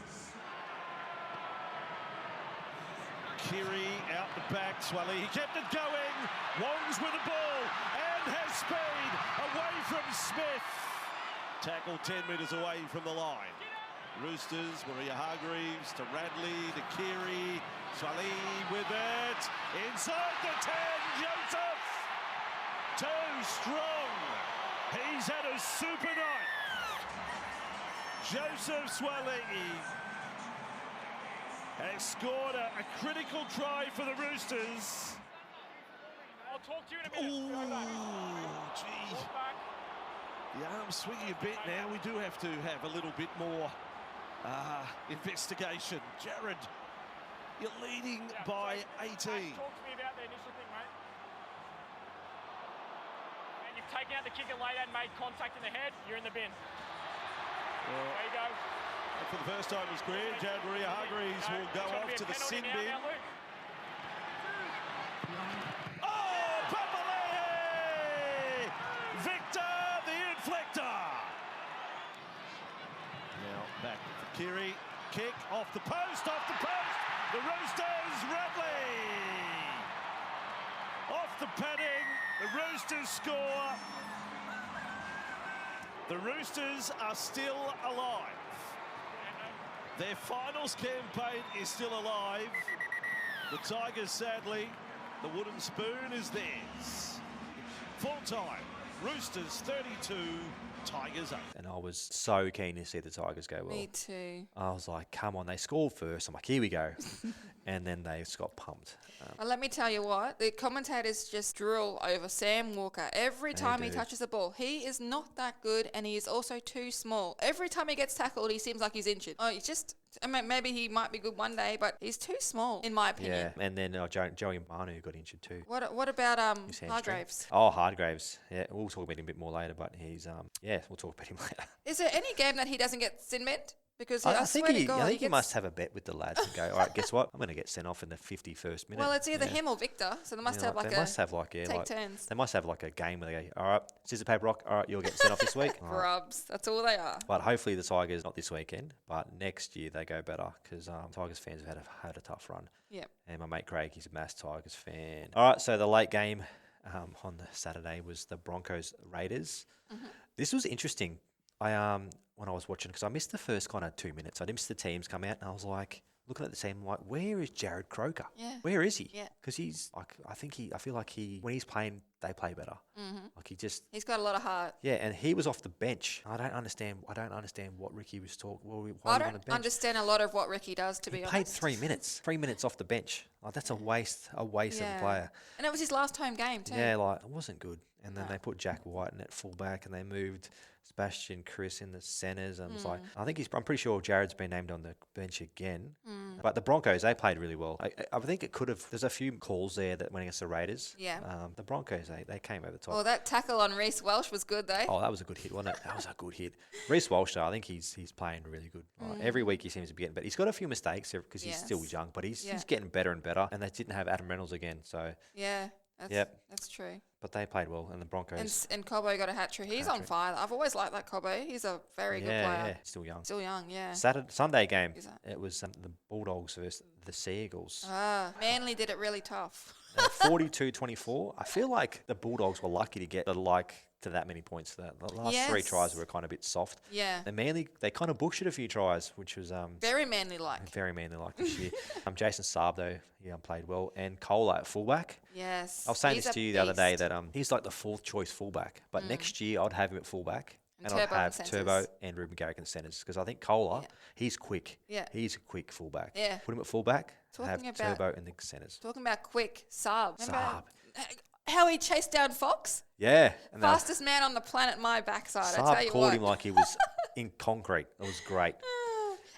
Cleary out the back, Swally, he kept it going. Wong's with the ball and has speed away from Smith. Tackle 10 metres away from the line. Roosters, Maria Hargreaves to Radley, to Cleary. Swally with it. Inside the 10, Joseph. Too strong. He's had a super night. Joseph Swally has scored a critical try for the Roosters. I'll talk to you in a minute. Oh, gee. The arm's swinging a bit now. We do have to have a little bit more investigation. Jared, you're leading by 18. Talk to me about the initial thing, mate. And you've taken taking out the kicker late and made contact in the head, you're in the bin. Well, there you go. And for the first time in his career, Jared Maria-Hargreaves will go off to the sin bin. Oh, Papali'i! Victor, the inflictor! Now back for Cleary. Kick off the post, The Roosters, Radley! Off the padding, the Roosters score. The Roosters are still alive. Their finals campaign is still alive. The Tigers, sadly, the wooden spoon is theirs. Full time, Roosters 32, Tigers 8. And I was so keen to see the Tigers go well. Me too. I was like, come on, they scored first. I'm like, here we go. And then they just got pumped. Well, let me tell you what, the commentators just drool over Sam Walker every time he touches the ball. He is not that good, and he is also too small. Every time he gets tackled, he seems like he's injured. Oh, he's just... I mean, maybe he might be good one day, but he's too small, in my opinion. Yeah, and then Joey Manu got injured too. What about Hargreaves? Oh, Hargreaves. Yeah, we'll talk about him a bit more later, but he's we'll talk about him later. Is there any game that he doesn't get sin meant? Because I swear think to God, I think he must have a bet with the lads and go, all right, guess what? I'm going to get sent off in the 51st minute. Well, it's either him or Victor, so they must have take turns. They must have like a game where they go, all right, scissors, paper, rock, all right, you'll get sent off this week. Grubs, that's all they are. But hopefully the Tigers, not this weekend, but next year they go better because Tigers fans have had a tough run. Yep. And my mate Craig, he's a mass Tigers fan. All right, so the late game on the Saturday was the Broncos Raiders. Mm-hmm. This was interesting. When I was watching, because I missed the first kind of 2 minutes. I missed the teams come out, and I was like, looking at the team, like, where is Jared Croker? Yeah. Where is he? Yeah. Because he's like, I feel like when he's playing, they play better. Mm-hmm. Like he's got a lot of heart. Yeah, and he was off the bench. I don't understand what Ricky was talking. I don't understand a lot of what Ricky does, to be honest. He played 3 minutes. 3 minutes off the bench. Like that's a waste of a player. And it was his last home game too. Yeah, like it wasn't good. And then they put Jack White in at fullback, and they moved Sebastian Chris in the centres. And it was like, I'm pretty sure Jared's been named on the bench again. Mm. But the Broncos, they played really well. I think it could have. There's a few calls there that went against the Raiders. Yeah. The Broncos, they came over the top. Well, that tackle on Reece Welsh was good though. Oh, that was a good hit, wasn't it? That was a good hit. Reece Welsh, though, I think he's playing really good. Every week he seems to be getting better. He's got a few mistakes because he's still young, but he's getting better and better. And they didn't have Adam Reynolds again, so yeah. That's true. But they played well, and the Broncos... And Cobbo got a hat-trick. He's on fire. I've always liked that Cobbo. He's a very good player. Yeah, still young. Still young, yeah. Sunday game, it was the Bulldogs versus the Seagulls. Manly did it really tough. 42-24. I feel like the Bulldogs were lucky to get to that many points. The last three tries were kind of a bit soft. Yeah. The Manly, they kind of butchered a few tries, which was... very Manly-like. Very Manly-like this year. Jason Saab, though, played well. And Cole at fullback. Yes. I was saying this to you the other day that he's like the fourth choice fullback. But next year, I'd have him at fullback. And I'd have Turbo and Ruben Garrick in centres. Because I think Kohler, he's quick. Yeah. He's a quick fullback. Yeah. Put him at fullback, have Turbo in the centres. Talking about quick, Saab. Remember how he chased down Fox? Yeah. And fastest man on the planet, my backside, Saab I tell you called what. him like he was in concrete. It was great.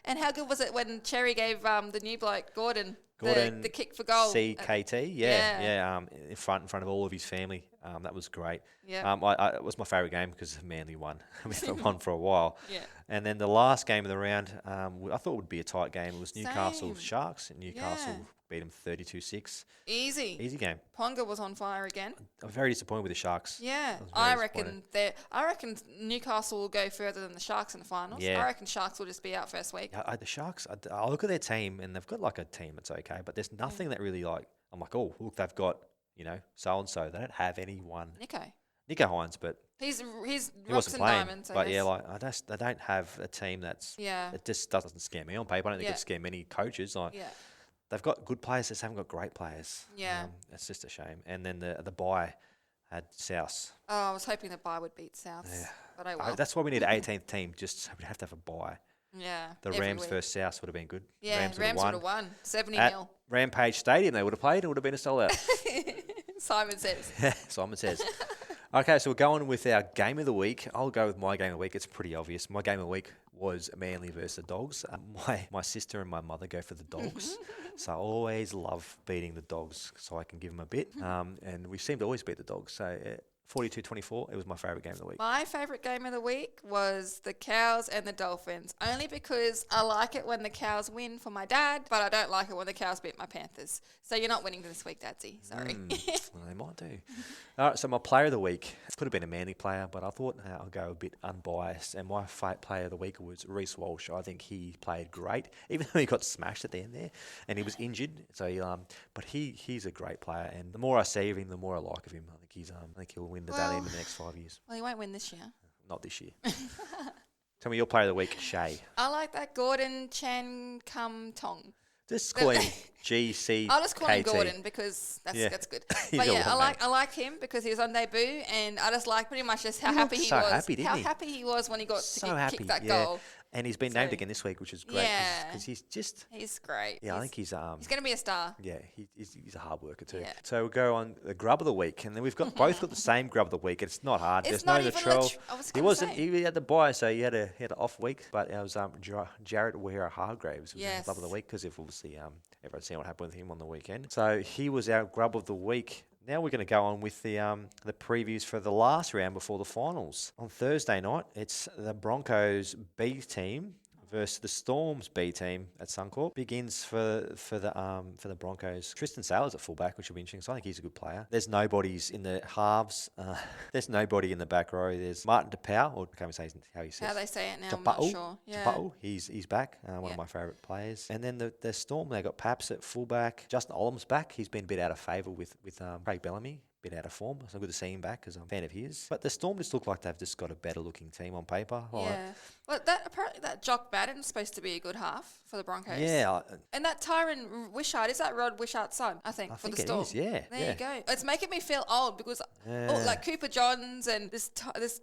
And how good was it when Cherry gave the new bloke, Gordon, the kick for goal? CKT, in front of all of his family. That was great. Yeah. It was my favourite game because Manly won. We haven't won for a while. Yeah. And then the last game of the round, I thought would be a tight game. It was Newcastle Sharks, and Newcastle beat them 32-6. Easy game. Ponga was on fire again. I'm very disappointed with the Sharks. Yeah, I reckon Newcastle will go further than the Sharks in the finals. Yeah. I reckon Sharks will just be out first week. The Sharks, I look at their team, and they've got like a team that's okay, but there's nothing that really like. I'm like, oh, look, they've got so and so. They don't have anyone. Nico Hines, but he wasn't playing. Diamonds, but they don't have a team that's. It just doesn't scare me on paper. I don't think it scare many coaches. They've got good players, they just haven't got great players. Yeah, it's just a shame. And then the bye had South. Oh, I was hoping the bye would beat South. Yeah, but I will. That's why we need an 18th team. Just so we have to have a bye. Yeah, the Rams versus South would have been good. Yeah, Rams would have won 70-0. Rampage Stadium, they would have played. It would have been a sellout. Simon says. Simon says. Okay, so we're going with our game of the week. I'll go with my game of the week. It's pretty obvious. My game of the week was Manly versus the Dogs. My sister and my mother go for the Dogs. So I always love beating the Dogs so I can give them a bit. And we seem to always beat the Dogs. So 42-24. It was my favourite game of the week. My favourite game of the week was the Cows and the Dolphins, only because I like it when the Cows win for my dad, but I don't like it when the Cows beat my Panthers. So you're not winning this week, Dadsy. Sorry. Well, they might do. All right, so my player of the week could have been a Manly player, but I thought I'll go a bit unbiased. And my player of the week was Reece Walsh. I think he played great, even though he got smashed at the end there, and he was injured. So, but he's a great player, and the more I see of him, the more I like of him. I think he'll win the Dally in the next 5 years. Well, he won't win this year. Not this year. Tell me your player of the week, Shay. I like that Gordon Chan Kum Tong. Just call him GC. I'll just call him Gordon because that's good. But yeah, I like him because he was on debut, and I just like pretty much just how happy he was. How happy he was when he got to kick that goal. And he's been named again this week, which is great because he's great. Yeah, I think he's going to be a star. Yeah, he's a hard worker too. Yeah. So we'll go on the grub of the week, and then we've both got the same grub of the week. It's not hard. There's no Latrell. He had the bye, so he had an off week. But it was Jarrett Ware-Hargraves was the club of the week because obviously everyone's seen what happened with him on the weekend. So he was our grub of the week. Now we're going to go on with the previews for the last round before the finals. On Thursday night, it's the Broncos B team versus the Storms B team at Suncorp. Begins for the Broncos. Tristan Sailor's at fullback, which will be interesting. So I think he's a good player. There's nobodies in the halves. There's nobody in the back row. There's Martin DePau, or can't we say how he says? How they say it now, I'm not sure. Yeah. DePau, he's back. One of my favourite players. And then the Storm, they got Paps at fullback. Justin Olam's back. He's been a bit out of favour with Craig Bellamy. Bit out of form. So good to see him back because I'm a fan of his. But the Storm just look like they've just got a better looking team on paper. Yeah. Well, apparently that Jock Madden's supposed to be a good half for the Broncos. Yeah. And that Tyron Wishart, is that Rod Wishart's son, I think, for the Storm? It is, yeah. There you go. It's making me feel old because like Cooper Johns and this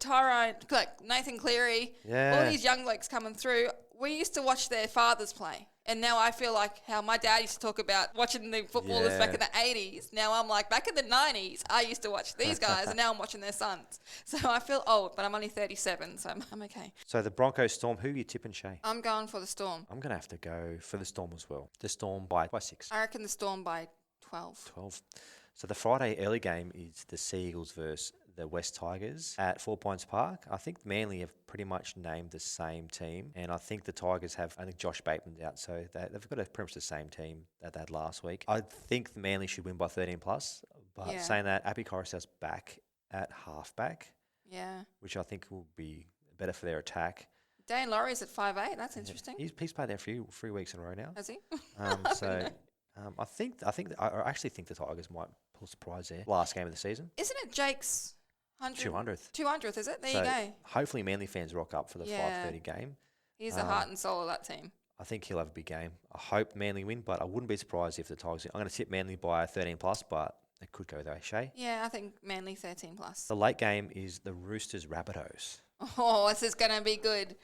Tyrone, like Nathan Cleary, all these young blokes coming through. We used to watch their fathers play. And now I feel like how my dad used to talk about watching the footballers back in the 80s. Now I'm like, back in the 90s, I used to watch these guys, and now I'm watching their sons. So I feel old, but I'm only 37, so I'm okay. So the Broncos Storm, who are you tipping, Shay? I'm going for the Storm. I'm going to have to go for the Storm as well. The Storm by 6. I reckon the Storm by 12. 12. So the Friday early game is the Sea Eagles versus the West Tigers at 4 Points Park. I think Manly have pretty much named the same team, and I think the Tigers have, I think Josh Bateman's out, so they've got pretty much the same team that they had last week. I think Manly should win by 13 plus, but saying that, Api Coruscant's back at halfback, which I think will be better for their attack. Dane Laurie's at 5'8", that's interesting. He's played there 3 weeks in a row now. Has he? I actually think the Tigers might pull a surprise there. Last game of the season. Isn't it Jake's 200th. 200th, is it? There you go. Hopefully Manly fans rock up for the 5:30 game. He's the heart and soul of that team. I think he'll have a big game. I hope Manly win, but I wouldn't be surprised if the Tigers win. I'm going to tip Manly by 13 plus, but it could go though. Shay? Yeah, I think Manly 13 plus. The late game is the Roosters Rabbitohs. Oh, this is going to be good.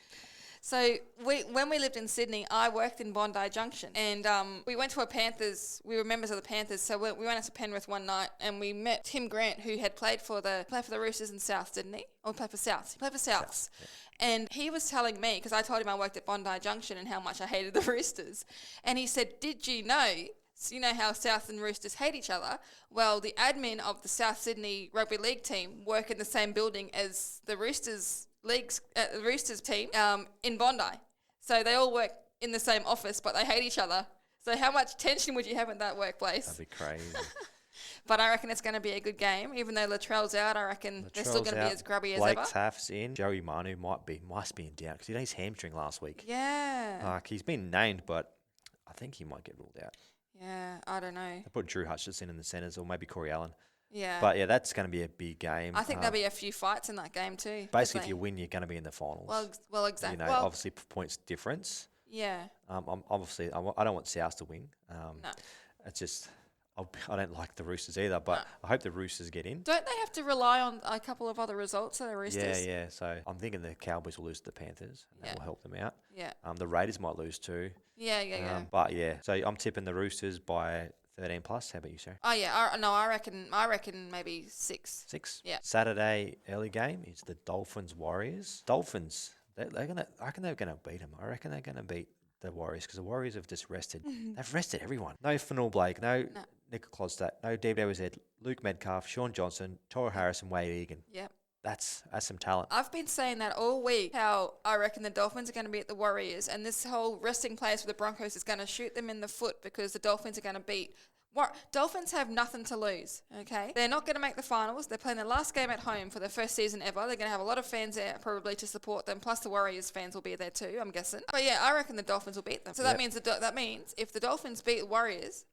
So when we lived in Sydney, I worked in Bondi Junction, and we went to a Panthers. We were members of the Panthers, so we went out to Penrith one night, and we met Tim Grant, who had played for the Roosters in South, didn't he? Or played for South. He played for Souths. Yeah. And he was telling me, because I told him I worked at Bondi Junction and how much I hated the Roosters, and he said, "Did you know? So you know how South and Roosters hate each other? Well, the admin of the South Sydney Rugby League team work in the same building as the Roosters." The Roosters team in Bondi. So they all work in the same office, but they hate each other. So how much tension would you have in that workplace? That'd be crazy. But I reckon it's going to be a good game. Even though Latrell's out, I reckon they're still going to be as grubby as ever. Blake Taft's in. Joey Manu must be in doubt because he had his hamstring last week. Yeah. He's been named, but I think he might get ruled out. Yeah, I don't know. They put Drew Hutchison in the centres, or maybe Corey Allen. Yeah. But yeah, that's going to be a big game. I think there'll be a few fights in that game too. Basically, if you win, you're going to be in the finals. Well, exactly. You know, obviously points difference. Yeah. I don't want South to win. No. It's just I don't like the Roosters either, but I hope the Roosters get in. Don't they have to rely on a couple of other results of the Roosters? Yeah. So I'm thinking the Cowboys will lose to the Panthers, and that will help them out. Yeah. The Raiders might lose too. Yeah. But yeah, so I'm tipping the Roosters by 13 plus. How about you, Shay? Oh yeah, I reckon maybe 6. 6. Yeah. Saturday early game is the Dolphins Warriors. Dolphins, I reckon they're gonna beat them. I reckon they're gonna beat the Warriors because the Warriors have just rested. They've rested everyone. No Fanul Blake, no Nick Klodstad, no DWZ, Luke Medcalf, Sean Johnson, Toro Harris, and Wade Egan. Yep. That's some talent. I've been saying that all week, how I reckon the Dolphins are going to beat the Warriors, and this whole resting place for the Broncos is going to shoot them in the foot because the Dolphins are going to beat. Dolphins have nothing to lose, okay? They're not going to make the finals. They're playing their last game at home for their first season ever. They're going to have a lot of fans there probably to support them, plus the Warriors fans will be there too, I'm guessing. But yeah, I reckon the Dolphins will beat them. So that means if the Dolphins beat the Warriors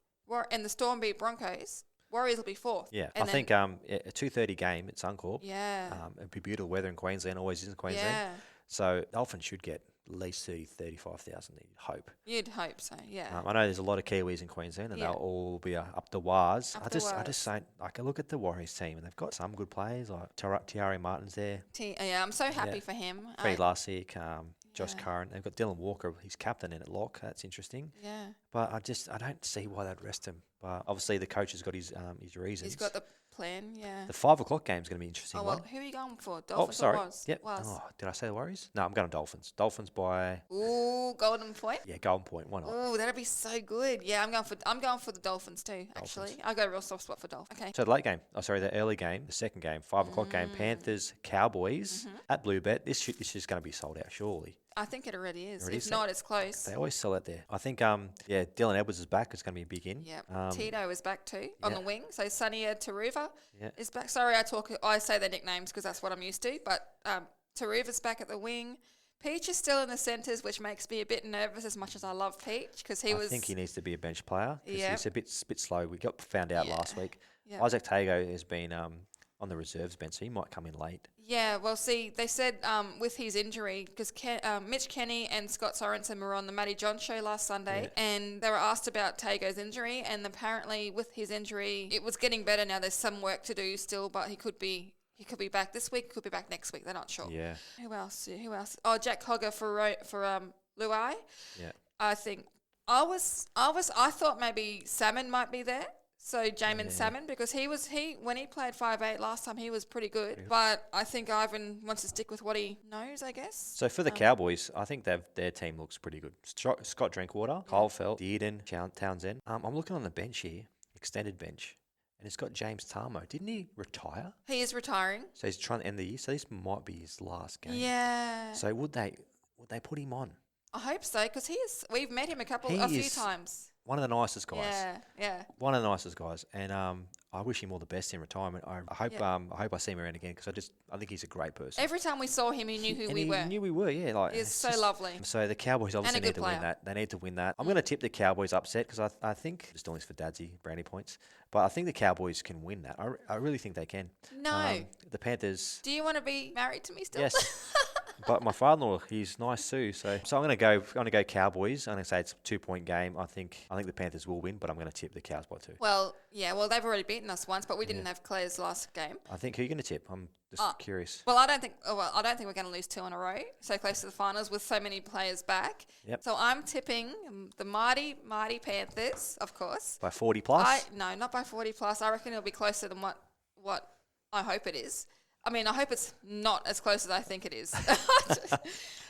and the Storm beat Broncos, Warriors will be fourth. Yeah, I think a 2:30 game at Suncorp. Yeah. It'd be beautiful weather in Queensland, always is in Queensland. Yeah. So Dolphins should get at least 35,000, you'd hope. You'd hope so, yeah. I know there's a lot of Kiwis in Queensland, and they'll all be up the wires. I just say, I look at the Warriors team, and they've got some good players, like Tiari Martin's there. Yeah, I'm so happy for him. Freddie Larsick, Josh Curran. They've got Dylan Walker, he's captain in at lock. That's interesting. Yeah. But I don't see why they'd rest him. But obviously the coach has got his reasons. He's got the plan, yeah. The 5 o'clock game's going to be interesting. Oh, well, who are you going for? Dolphins sorry. or Was? Yep. Oh, did I say the Warriors? No, I'm going Dolphins. Dolphins by... Ooh, Golden Point? Yeah, Golden Point. Why not? Ooh, that'd be so good. Yeah, I'm going for the Dolphins too, actually. I'll go real soft spot for Dolphins. Okay. So the late game, the early game, the second game, 5 o'clock game, Panthers, Cowboys at Bluebet. This is going to be sold out, surely. I think it already is. If not, it's close. They always sell it there. I think, Dylan Edwards is back. It's going to be a big in. Yeah. Tito is back too on the wing. So Sania Taruva is back. Sorry, I say their nicknames because that's what I'm used to. But Taruva's back at the wing. Peach is still in the centres, which makes me a bit nervous as much as I love Peach because I think he needs to be a bench player because he's a bit slow. We found out last week. Yeah. Isaac Tago has been on the reserves bench, so he might come in late. Yeah, well, see, they said with his injury, because Mitch Kenny and Scott Sorensen were on the Matty John show last Sunday, and they were asked about Tago's injury, and apparently with his injury, it was getting better now. There's some work to do still, but he could be back this week, could be back next week. They're not sure. Yeah. Who else? Oh, Jack Hogger for Luai. Yeah. I think I thought maybe Salmon might be there. So Jamin Salmon, because when he played 5'8" last time, he was pretty good. But I think Ivan wants to stick with what he knows, I guess. So for the Cowboys, I think their team looks pretty good. Scott Drinkwater, Kyle Felt, Dearden, Townsend. I'm looking on the bench here, extended bench, and it's got James Tarmo. Didn't he retire? He is retiring. So he's trying to end the year. So this might be his last game. Yeah. So would they put him on? I hope so, because we've met him a few times. One of the nicest guys. Yeah. One of the nicest guys, and I wish him all the best in retirement. I hope I see him around again because I think he's a great person. Every time we saw him, he knew who we were. He knew we were, yeah. Like he's so lovely. So the Cowboys obviously need to win that. They need to win that. I'm going to tip the Cowboys upset because I think just doing this for Dadsy brownie points, but I think the Cowboys can win that. I really think they can. No. The Panthers. Do you want to be married to me still? Yes. But my father-in-law, he's nice too. So I'm going to go Cowboys. I'm going to say it's a 2-point game. I think the Panthers will win, but I'm going to tip the Cows by 2. Well, yeah. Well, they've already beaten us once, but we didn't have Claire's last game. I think who are you going to tip? I'm just curious. Well, I don't think we're going to lose 2 in a row. So close to the finals with so many players back. Yep. So I'm tipping the mighty Panthers, of course. By 40 plus? No, not by 40 plus. I reckon it'll be closer than what I hope it is. I mean, I hope it's not as close as I think it is.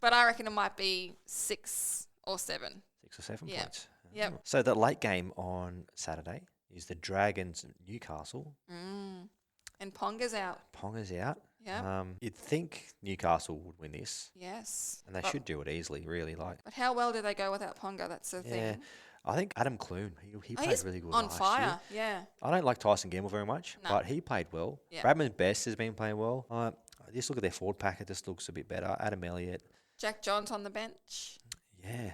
But I reckon it might be 6 or 7. 6 or 7 points. Yep. So the late game on Saturday is the Dragons Newcastle. And Ponga's out. Yeah. You'd think Newcastle would win this. Yes. And they should do it easily, really. But how well do they go without Ponga? That's the thing. I think Adam Clune, he played really good on last fire, year. yeah. I don't like Tyson Gamble very much, but he played well. Yeah. Bradman Best has been playing well. Just look at their forward pack; it just looks a bit better. Adam Elliott, Jack Johns on the bench. Yeah,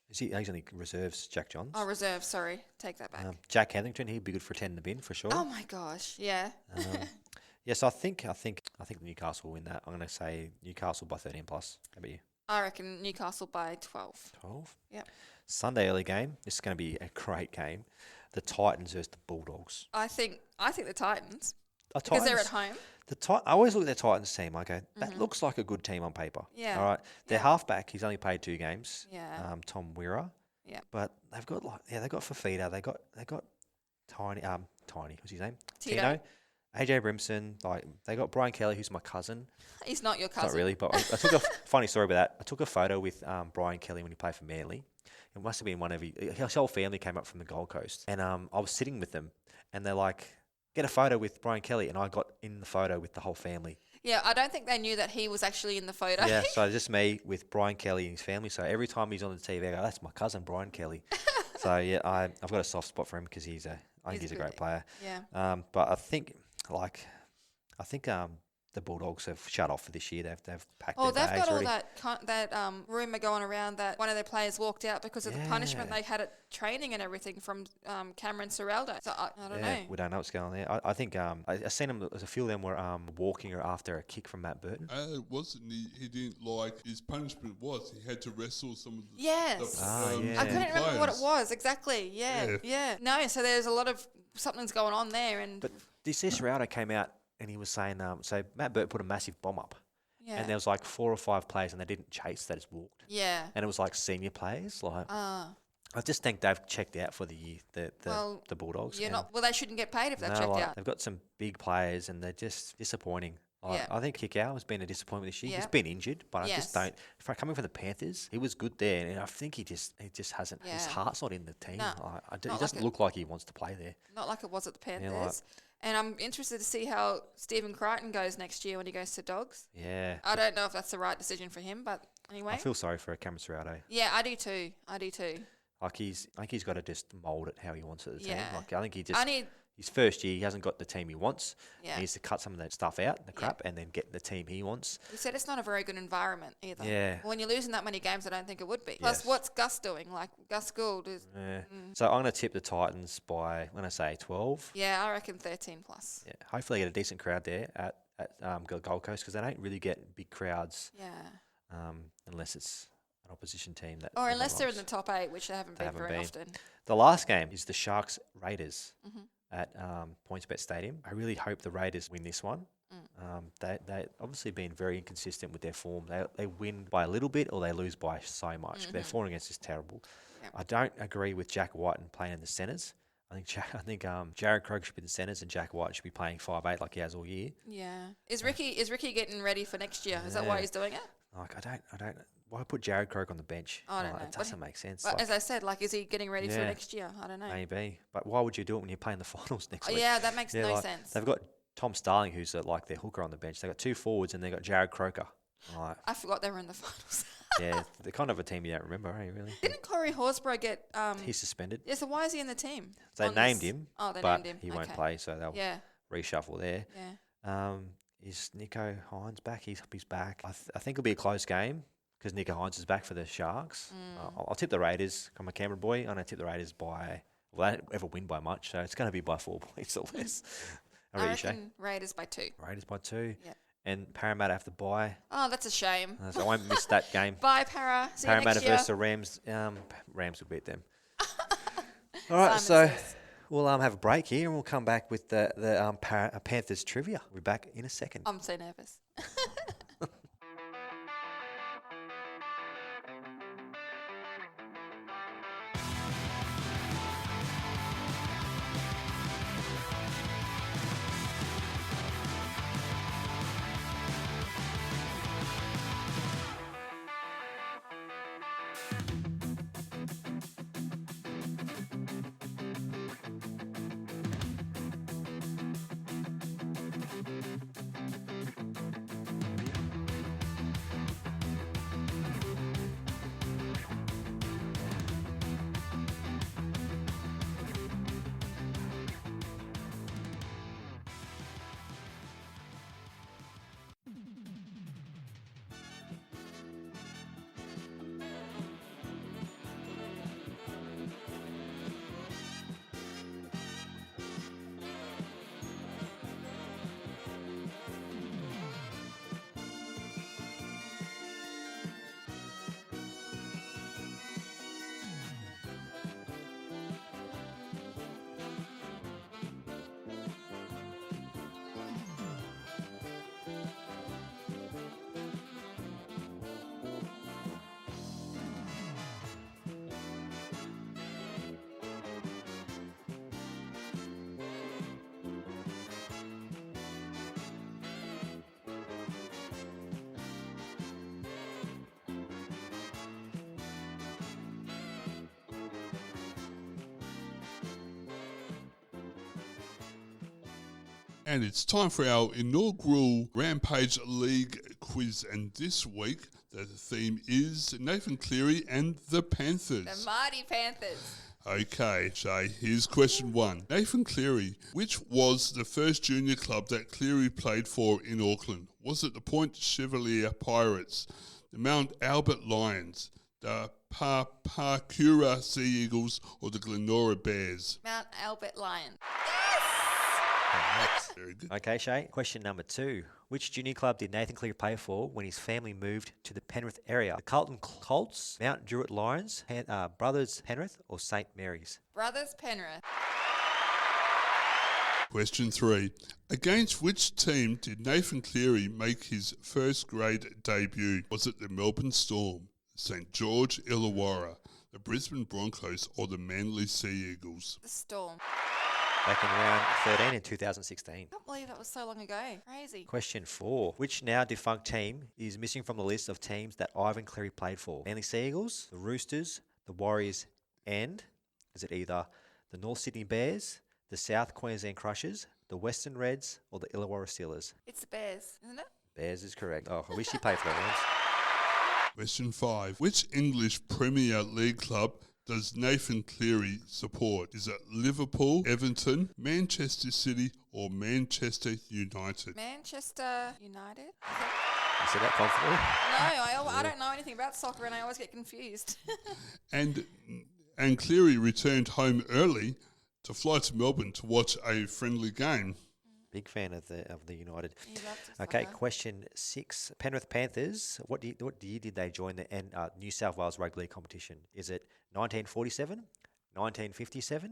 he's only reserves. Jack Johns. Oh, reserve. Sorry, take that back. Jack Hetherington, he'd be good for 10 in the bin for sure. Oh my gosh, yeah. Yes, I think Newcastle will win that. I'm going to say Newcastle by 13 plus. How about you? I reckon Newcastle by 12. 12. Yep. Sunday early game. This is going to be a great game. The Titans versus the Bulldogs. I think the Titans. Because they're at home. I always look at their Titans team. I go, that looks like a good team on paper. Yeah. All right. Their halfback, he's only played 2 games. Yeah. Tom Weira. Yeah. But they've got they've got Fafita. They got Tiny. What's his name? Tino. AJ Brimson. They got Brian Kelly, who's my cousin. He's not your cousin. Not really, but I took a funny story about that. I took a photo with Brian Kelly when he played for Manly. It must have been one of his whole family came up from the Gold Coast, and I was sitting with them, and they're like, "Get a photo with Brian Kelly," and I got in the photo with the whole family. Yeah, I don't think they knew that he was actually in the photo. Yeah, so just me with Brian Kelly and his family. So every time he's on the TV, I go, "That's my cousin Brian Kelly." So yeah, I've got a soft spot for him because I think he's a great player. Yeah. But I think the Bulldogs have shut off for this year. They've packed their bags they've got all already. that rumour going around that one of their players walked out because of the punishment they had at training and everything from Cameron Ciraldo. So I don't know. We don't know what's going on there. I think I seen them. A few of them were walking after a kick from Matt Burton. Wasn't he didn't like his punishment was he had to wrestle some of the Yes. I couldn't remember what it was exactly. Yeah. No, so there's a lot of something's going on there, and but this Ciraldo came out and he was saying so Matt Burton put a massive bomb up. Yeah. And there was like 4 or 5 players and they didn't chase, they just walked. Yeah. And it was like senior players. I just think they've checked out for the year, the Bulldogs. They shouldn't get paid if they've checked out. They've got some big players and they're just disappointing. I think Kikau has been a disappointment this year. Yeah. He's been injured, but I just don't. Coming from the Panthers, he was good there, and I think he just hasn't. His heart's not in the team. No, He doesn't look like he wants to play there. Not like it was at the Panthers. And I'm interested to see how Stephen Crichton goes next year when he goes to Dogs. Yeah. I don't know if that's the right decision for him, but anyway. I feel sorry for Cameron Ciraldo. Yeah, I do too. I think he's got to just mould it how he wants it at the team. I think he just. His first year, he hasn't got the team he wants. Yeah. He needs to cut some of that stuff out, the crap, and then get the team he wants. He said it's not a very good environment either. Yeah. When you're losing that many games, I don't think it would be. Plus, what's Gus doing? Like, Gus Gould is... Yeah. So I'm going to tip the Titans by, when I say 12. Yeah, I reckon 13 plus. Yeah. Hopefully they get a decent crowd there at Gold Coast because they don't really get big crowds. Yeah. Unless it's an opposition team. Or unless they're in the top 8, which they haven't been very often. The last game is the Sharks Raiders. Mm-hmm. At PointsBet Stadium. I really hope the Raiders win this one. They obviously been very inconsistent with their form. They win by a little bit or they lose by so much. Mm-hmm. Their form against is terrible. Yep. I don't agree with Jack White and playing in the centres. I think Jared Croker should be the centres and Jack White should be playing 5'8" like he has all year. Yeah. Is Ricky getting ready for next year? Is that why he's doing it? Like I don't. Why put Jared Croker on the bench? I don't know. It doesn't make sense. But as I said, is he getting ready for next year? I don't know. Maybe. But why would you do it when you're playing the finals next week? Yeah, that makes no sense. They've got Tom Starling, who's their hooker on the bench. They've got 2 forwards and they've got Jared Croker. I forgot they were in the finals. Yeah, they're kind of a team you don't remember, really? Didn't Corey Horsburgh get... He's suspended. Yeah, so why is he in the team? So they named him, they but named him. He won't play, so they'll reshuffle there. Yeah. Is Nico Hines back? He's back. I think it'll be a close game. Because Nico Hines is back for the Sharks. I'll tip the Raiders. I'm a Canberra boy. I don't tip the Raiders by... Well, they don't ever win by much, so it's going to be by 4 points or less. I reckon Raiders by 2. Raiders by 2. Yeah. And Parramatta have to bye. Oh, that's a shame. So I won't miss that game. Bye, Para. See Parramatta you next year. versus the Rams. Rams will beat them. All right, so we'll have a break here and we'll come back with the Panthers trivia. We'll be back in a second. I'm so nervous. And it's time for our inaugural Rampage League quiz. And this week, the theme is Nathan Cleary and the Panthers. The mighty Panthers. Okay, Shay, here's question 1. Nathan Cleary, which was the first junior club that Cleary played for in Auckland? Was it the Point Chevalier Pirates, the Mount Albert Lions, the Parkura Sea Eagles, or the Glenora Bears? Mount Albert Lion. Very good. Okay, Shay. Question number 2. Which junior club did Nathan Cleary play for when his family moved to the Penrith area? The Carlton Colts, Mount Druitt Lions, Brothers Penrith, or St Mary's? Brothers Penrith. Question 3. Against which team did Nathan Cleary make his first grade debut? Was it the Melbourne Storm, St George Illawarra, the Brisbane Broncos, or the Manly Sea Eagles? The Storm. Back in round 13 in 2016. I can't believe that was so long ago. Crazy. Question 4. Which now defunct team is missing from the list of teams that Ivan Cleary played for? Manly Sea Eagles, the Roosters, the Warriors, and is it either the North Sydney Bears, the South Queensland Crushers, the Western Reds, or the Illawarra Steelers? It's the Bears, isn't it? Bears is correct. Oh, I wish he played for that once. Question 5. Which English Premier League club does Nathan Cleary support? Is it Liverpool, Everton, Manchester City, or Manchester United? Manchester United. You said that confidently? No, I don't know anything about soccer and I always get confused. And Cleary returned home early to fly to Melbourne to watch a friendly game. Big fan of the United. He loves his Okay, soccer. question 6. Penrith Panthers. What year did they join the New South Wales Rugby League competition? Is it 1947, 1957,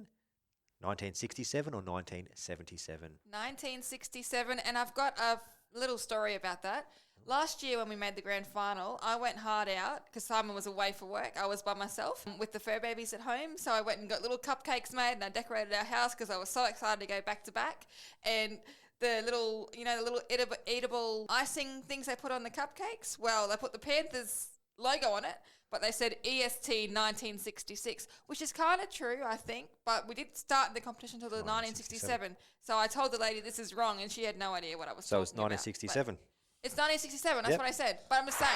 1967, or 1977? 1967, and I've got a little story about that. Last year when we made the grand final, I went hard out because Simon was away for work. I was by myself with the fur babies at home. So I went and got little cupcakes made and I decorated our house because I was so excited to go back to back. And the little, the little eatable icing things they put on the cupcakes, well, they put the Panthers logo on it, but they said EST 1966, which is kind of true, I think. But we did start the competition until the 1967. So I told the lady this is wrong and she had no idea what I was So talking it's 1967. about. It's 1967, that's Yep. what I said. But I'm just saying.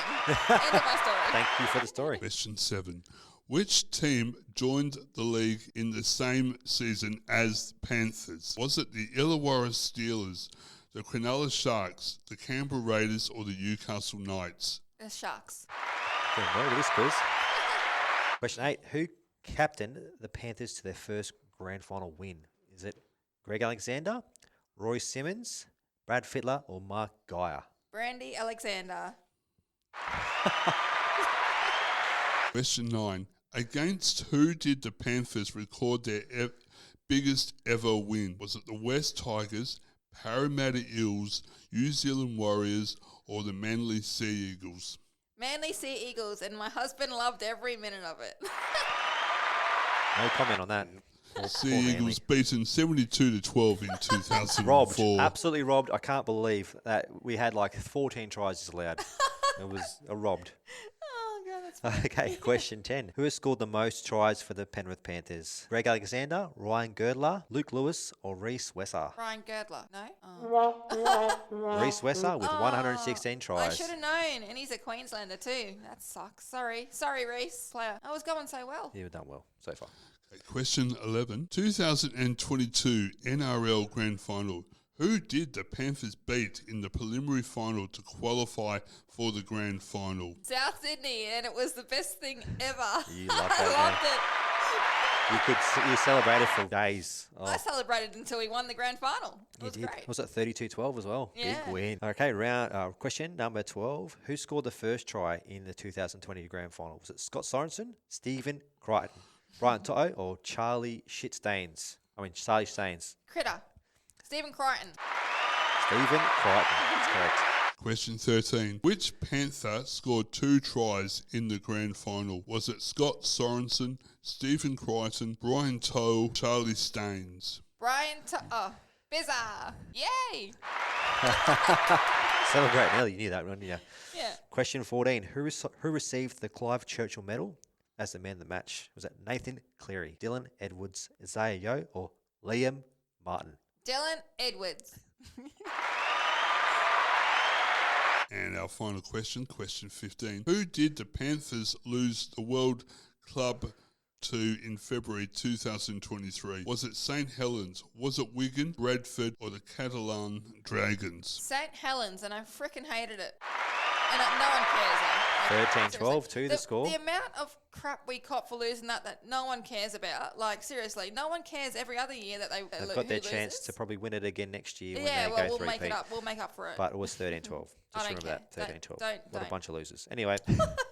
End of my story. Thank you for the story. Question 7. Which team joined the league in the same season as Panthers? Was it the Illawarra Steelers, the Cronulla Sharks, the Canberra Raiders, or the Newcastle Knights? The Sharks. Doing well with this quiz. Question 8. Who captained the Panthers to their first grand final win? Is it Greg Alexander, Roy Simmons, Brad Fittler, or Mark Geyer? Brandy Alexander. Question 9. Against who did the Panthers record their biggest ever win? Was it the West Tigers, Parramatta Eels, New Zealand Warriors, or the Manly Sea Eagles? Manly Sea Eagles, and my husband loved every minute of it. No comment on that. Sea Eagles beaten 72-12 in 2004. Robbed. Absolutely robbed. I can't believe that we had like 14 tries allowed. It was robbed. Oh, God, that's funny. Okay, question 10. Who has scored the most tries for the Penrith Panthers? Greg Alexander, Ryan Girdler, Luke Lewis, or Reece Wesser? Ryan Girdler. No? Oh. Reece Wesser with 116 tries. I should have known, and he's a Queenslander too. That sucks. Sorry, Reece. Player. I was going so well. You've done well so far. Okay, question 11. 2022 NRL Grand Final. Who did the Panthers beat in the preliminary final to qualify for the Grand Final? South Sydney, and it was the best thing ever. You loved I that, loved it. You celebrated for days. Oh. I celebrated until we won the grand final. It was You did. great. Was it 32-12 as well? Yeah. Big win. Okay, question number 12. Who scored the first try in the 2020 grand final? Was it Scott Sorensen, Stephen Crichton, Brian Toto, or Charlie Staines? Critter. Stephen Crichton. Stephen Crichton. That's correct. Question 13. Which Panther scored 2 tries in the grand final? Was it Scott Sorensen, Stephen Crichton, Brian Toe, Charlie Staines? Bizarre. Yay! Celebrate early. You knew that, didn't you? Yeah. Question 14. Who received the Clive Churchill Medal as the man of the match? Was it Nathan Cleary, Dylan Edwards, Isaiah Yeo, or Liam Martin? Dylan Edwards. And our final question, question 15. Who did the Panthers lose the World Club to in February 2023? Was it St. Helens? Was it Wigan, Bradford, or the Catalan Dragons? St. Helens, and I freaking hated it. And no one cares. 13-12 to the score. The amount of crap we caught for losing that no one cares about. Like, seriously, no one cares every other year that they've got their chance to probably win it again next year when yeah, they well, go we'll three-peat. make it up. We'll make up for it. But it was 13-12. Just remember that, 13-12. Don't. A bunch of losers. Anyway,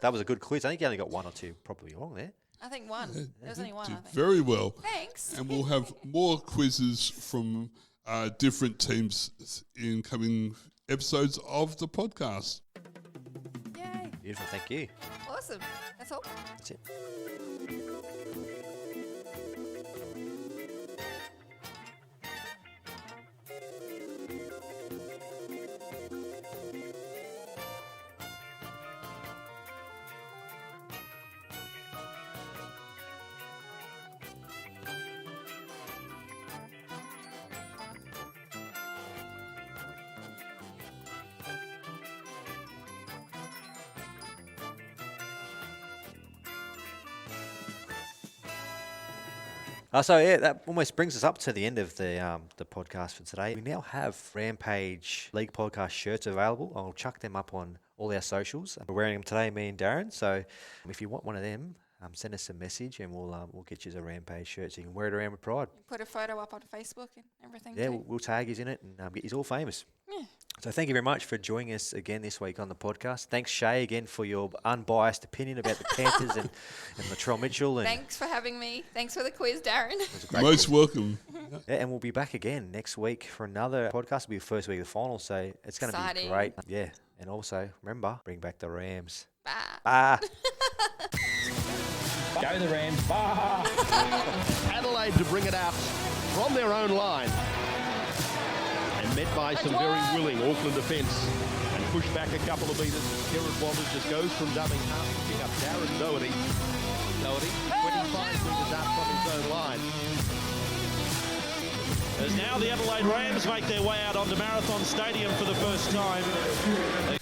that was a good quiz. I think you only got one or two probably wrong there. I think one. There was only one, I think. Very well. Thanks. And we'll have more quizzes from different teams in coming episodes of the podcast. Yay. Beautiful, thank you. Awesome. That's all. That's it. So yeah, that almost brings us up to the end of the podcast for today. We now have Rampage League Podcast shirts available. I'll chuck them up on all our socials. We're wearing them today, me and Darren. So if you want one of them, send us a message and we'll get you a Rampage shirt so you can wear it around with pride. Put a photo up on Facebook and everything. Yeah, too. we'll tag you in it and get you all famous. Yeah. So thank you very much for joining us again this week on the podcast. Thanks, Shay, again for your unbiased opinion about the Panthers and Latrell Mitchell. And thanks for having me. Thanks for the quiz, Darren. Most welcome. Yeah, and we'll be back again next week for another podcast. It'll be the first week of the final, so it's going to be great. Yeah, and also, remember, bring back the Rams. Bye. Go the Rams. Bye. Adelaide to bring it out from their own line. And met by some very willing Auckland defence. And pushed back a couple of metres. Terrence Walters just goes from dubbing half to pick up Darren Doherty. 25 metres out from his own line. As now the Adelaide Rams make their way out onto Marathon Stadium for the first time.